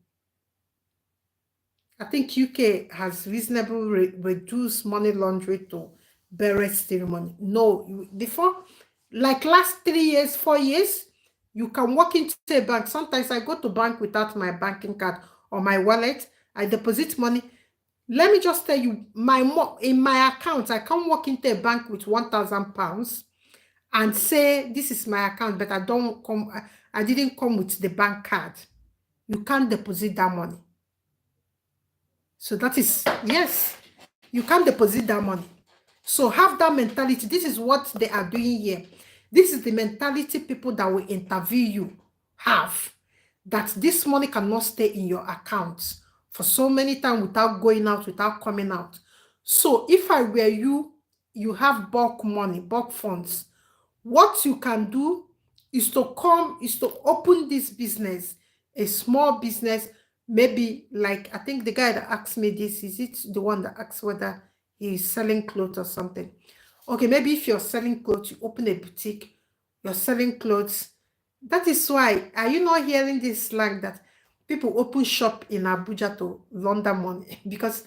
I think UK has reasonably reduced money laundering to bearer steal money. No, before, like last 3 years, 4 years, you can walk into a bank. Sometimes I go to bank without my banking card or my wallet. I deposit money. Let me just tell you, in my account, I can't walk into a bank with 1,000 pounds and say, this is my account, but I didn't come with the bank card. You can't deposit that money. So that is, yes, you can't deposit that money. So have that mentality. This is what they are doing here. This is the mentality people that will interview you have. That this money cannot stay in your account for so many times without going out, without coming out. So if I were you, you have bulk money, bulk funds. What you can do is to open this business, a small business, maybe like, I think the guy that asked me this, is it the one that asked whether he's selling clothes or something? Okay, maybe if you're selling clothes, you open a boutique, you're selling clothes. That is why, are you not hearing this slang that people open shop in Abuja to launder money? Because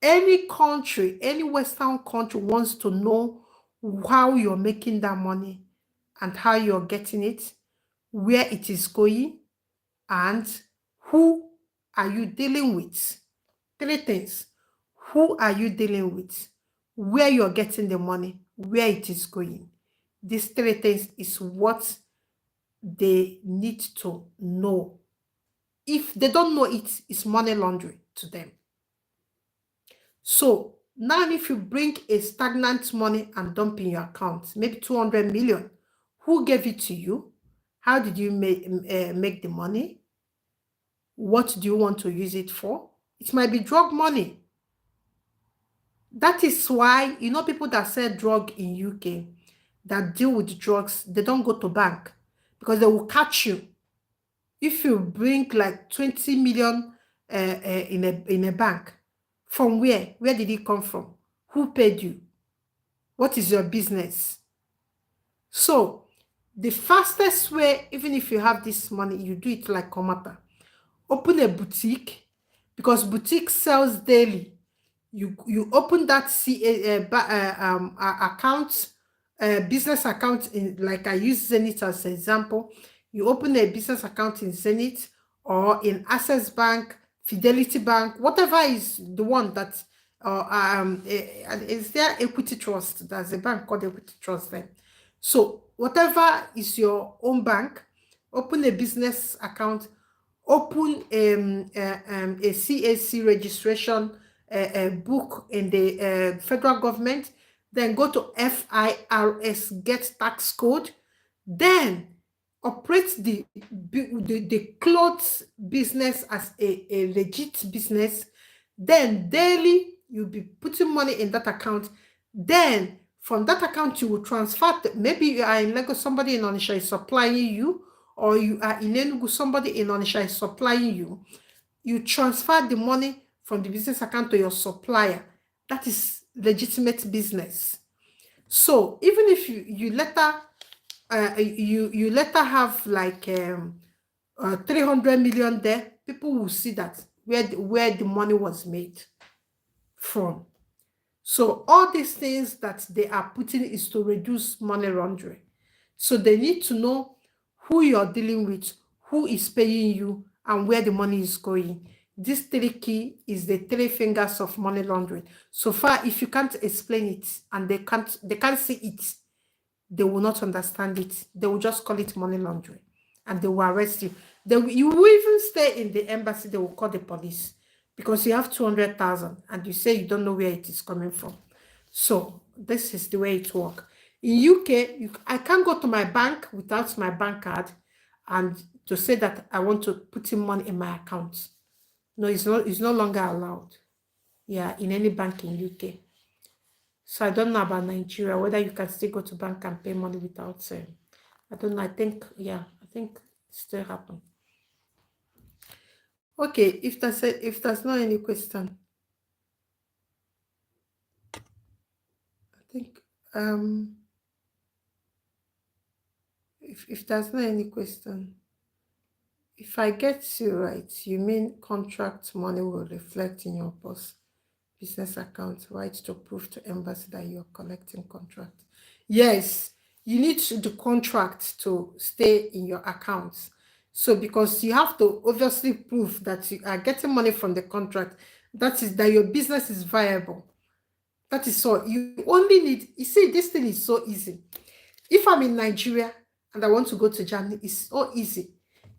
any country, any Western country wants to know how you're making that money and how you're getting it, where it is going, and who are you dealing with. 3 things. Who are you dealing with? Where you're getting the money, where it is going. These 3 things is what they need to know. If they don't know it, it's money laundering to them. So now if you bring a stagnant money and dump in your account, maybe 200 million, who gave it to you? How did you make the money? What do you want to use it for? It might be drug money. That is why, you know, people that sell drug in UK, that deal with drugs, they don't go to bank because they will catch you. If you bring like 20 million in a bank, from where? Where did it come from? Who paid you? What is your business? So the fastest way, even if you have this money, you do it like Komata. Open a boutique, because boutique sells daily. You open that account, business account, in, like I use Zenith as an example. You open a business account in Zenith or in Access Bank, Fidelity Bank, whatever is the one that is there Equity Trust. There's a bank called Equity Trust then. So whatever is your own bank, open a business account, open a CAC registration book in the federal government. then go to FIRS, get tax code, then operate the clothes business as a legit business. Then daily, you'll be putting money in that account. Then from that account, you will transfer. Maybe you are in Lagos, somebody in Onisha is supplying you, or you are in Enugu, somebody in Onisha is supplying you. You transfer the money from the business account to your supplier. That is legitimate business. So even if you later you later have like 300 million there, people will see that where the money was made from. So all these things that they are putting is to reduce money laundering. So they need to know who you're dealing with, who is paying you, and where the money is going. This three key is the three fingers of money laundering. So far, if you can't explain it and they can't see it, they will not understand it. They will just call it money laundering and they will arrest you. You will even stay in the embassy, they will call the police because you have 200,000 and you say you don't know where it is coming from. So this is the way it works. In UK, I can't go to my bank without my bank card and to say that I want to put in money in my account. No, it's no longer allowed. Yeah, in any bank in UK. So I don't know about Nigeria, whether you can still go to bank and pay money without I don't know. I think it still happen. Okay, if there's not any question, I think if there's not any question, if I get you right, you mean contract money will reflect in your boss business account, right, to prove to embassy that you're collecting contract. Yes, you need the contract to stay in your accounts. So because you have to obviously prove that you are getting money from the contract, that is that your business is viable. That is all. You only need, you see, this thing is so easy. If I'm in Nigeria and I want to go to Germany, it's so easy.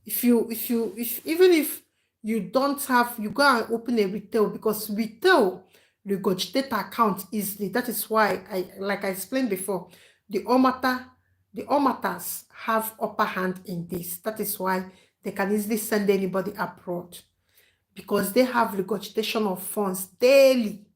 Even if you don't have, you go and open a retail, because retail regurgitate account easily. That is why like I explained before, the Omatas have upper hand in this. That is why they can easily send anybody abroad, because they have regurgitation of funds daily.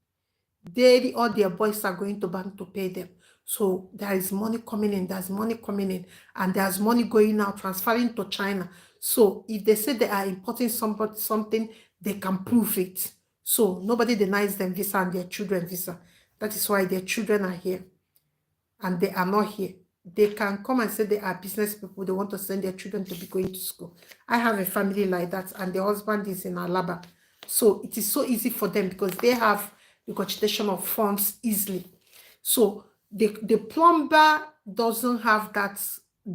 Daily, all their boys are going to bank to pay them. So there is money coming in, there's money coming in, and there's money going out, transferring to China. So if they say they are importing something, they can prove it. So nobody denies them visa and their children visa. That is why their children are here and they are not here. They can come and say they are business people. They want to send their children to be going to school. I have a family like that, and the husband is in Alaba. So it is so easy for them because they have regurgitation of funds easily. So the plumber doesn't have that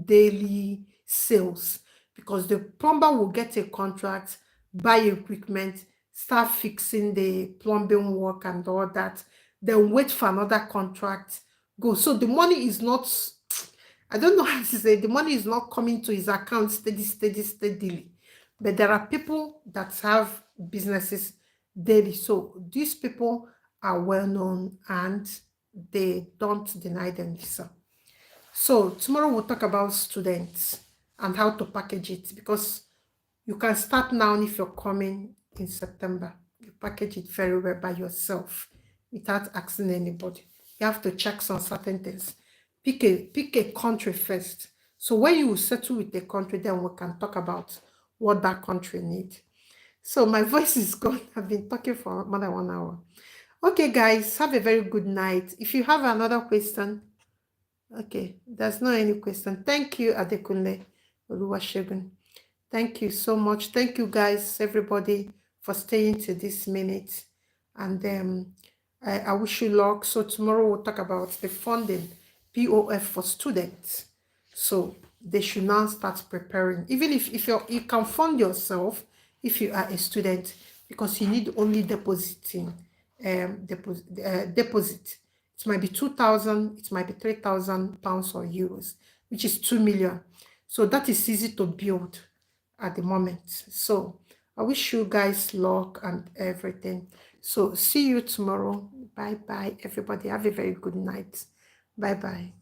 daily sales, because the plumber will get a contract, buy equipment, start fixing the plumbing work and all that, then wait for another contract, go. So the money is not, I don't know how to say, the money is not coming to his account steadily. But there are people that have businesses daily. So these people are well known and they don't deny them visa. So tomorrow we'll talk about students and how to package it, because you can start now. If you're coming in September, you package it very well by yourself without asking anybody. You have to check some certain things. Pick a country first. So when you settle with the country, then we can talk about what that country needs. So my voice is gone. I've been talking for more than 1 hour. Okay, guys, have a very good night. If you have another question, okay, there's no any question. Thank you, Adekunle Oluwasegun. Thank you so much. Thank you, guys, everybody, for staying to this minute. And I wish you luck. So tomorrow we'll talk about the funding, POF for students. So they should now start preparing. Even if you can fund yourself if you are a student, because you need only deposit. It might be 2,000, it might be 3,000 pounds or euros, which is 2 million. So that is easy to build at the moment. So I wish you guys luck and everything. So see you tomorrow. Bye bye, everybody. Have a very good night. Bye bye.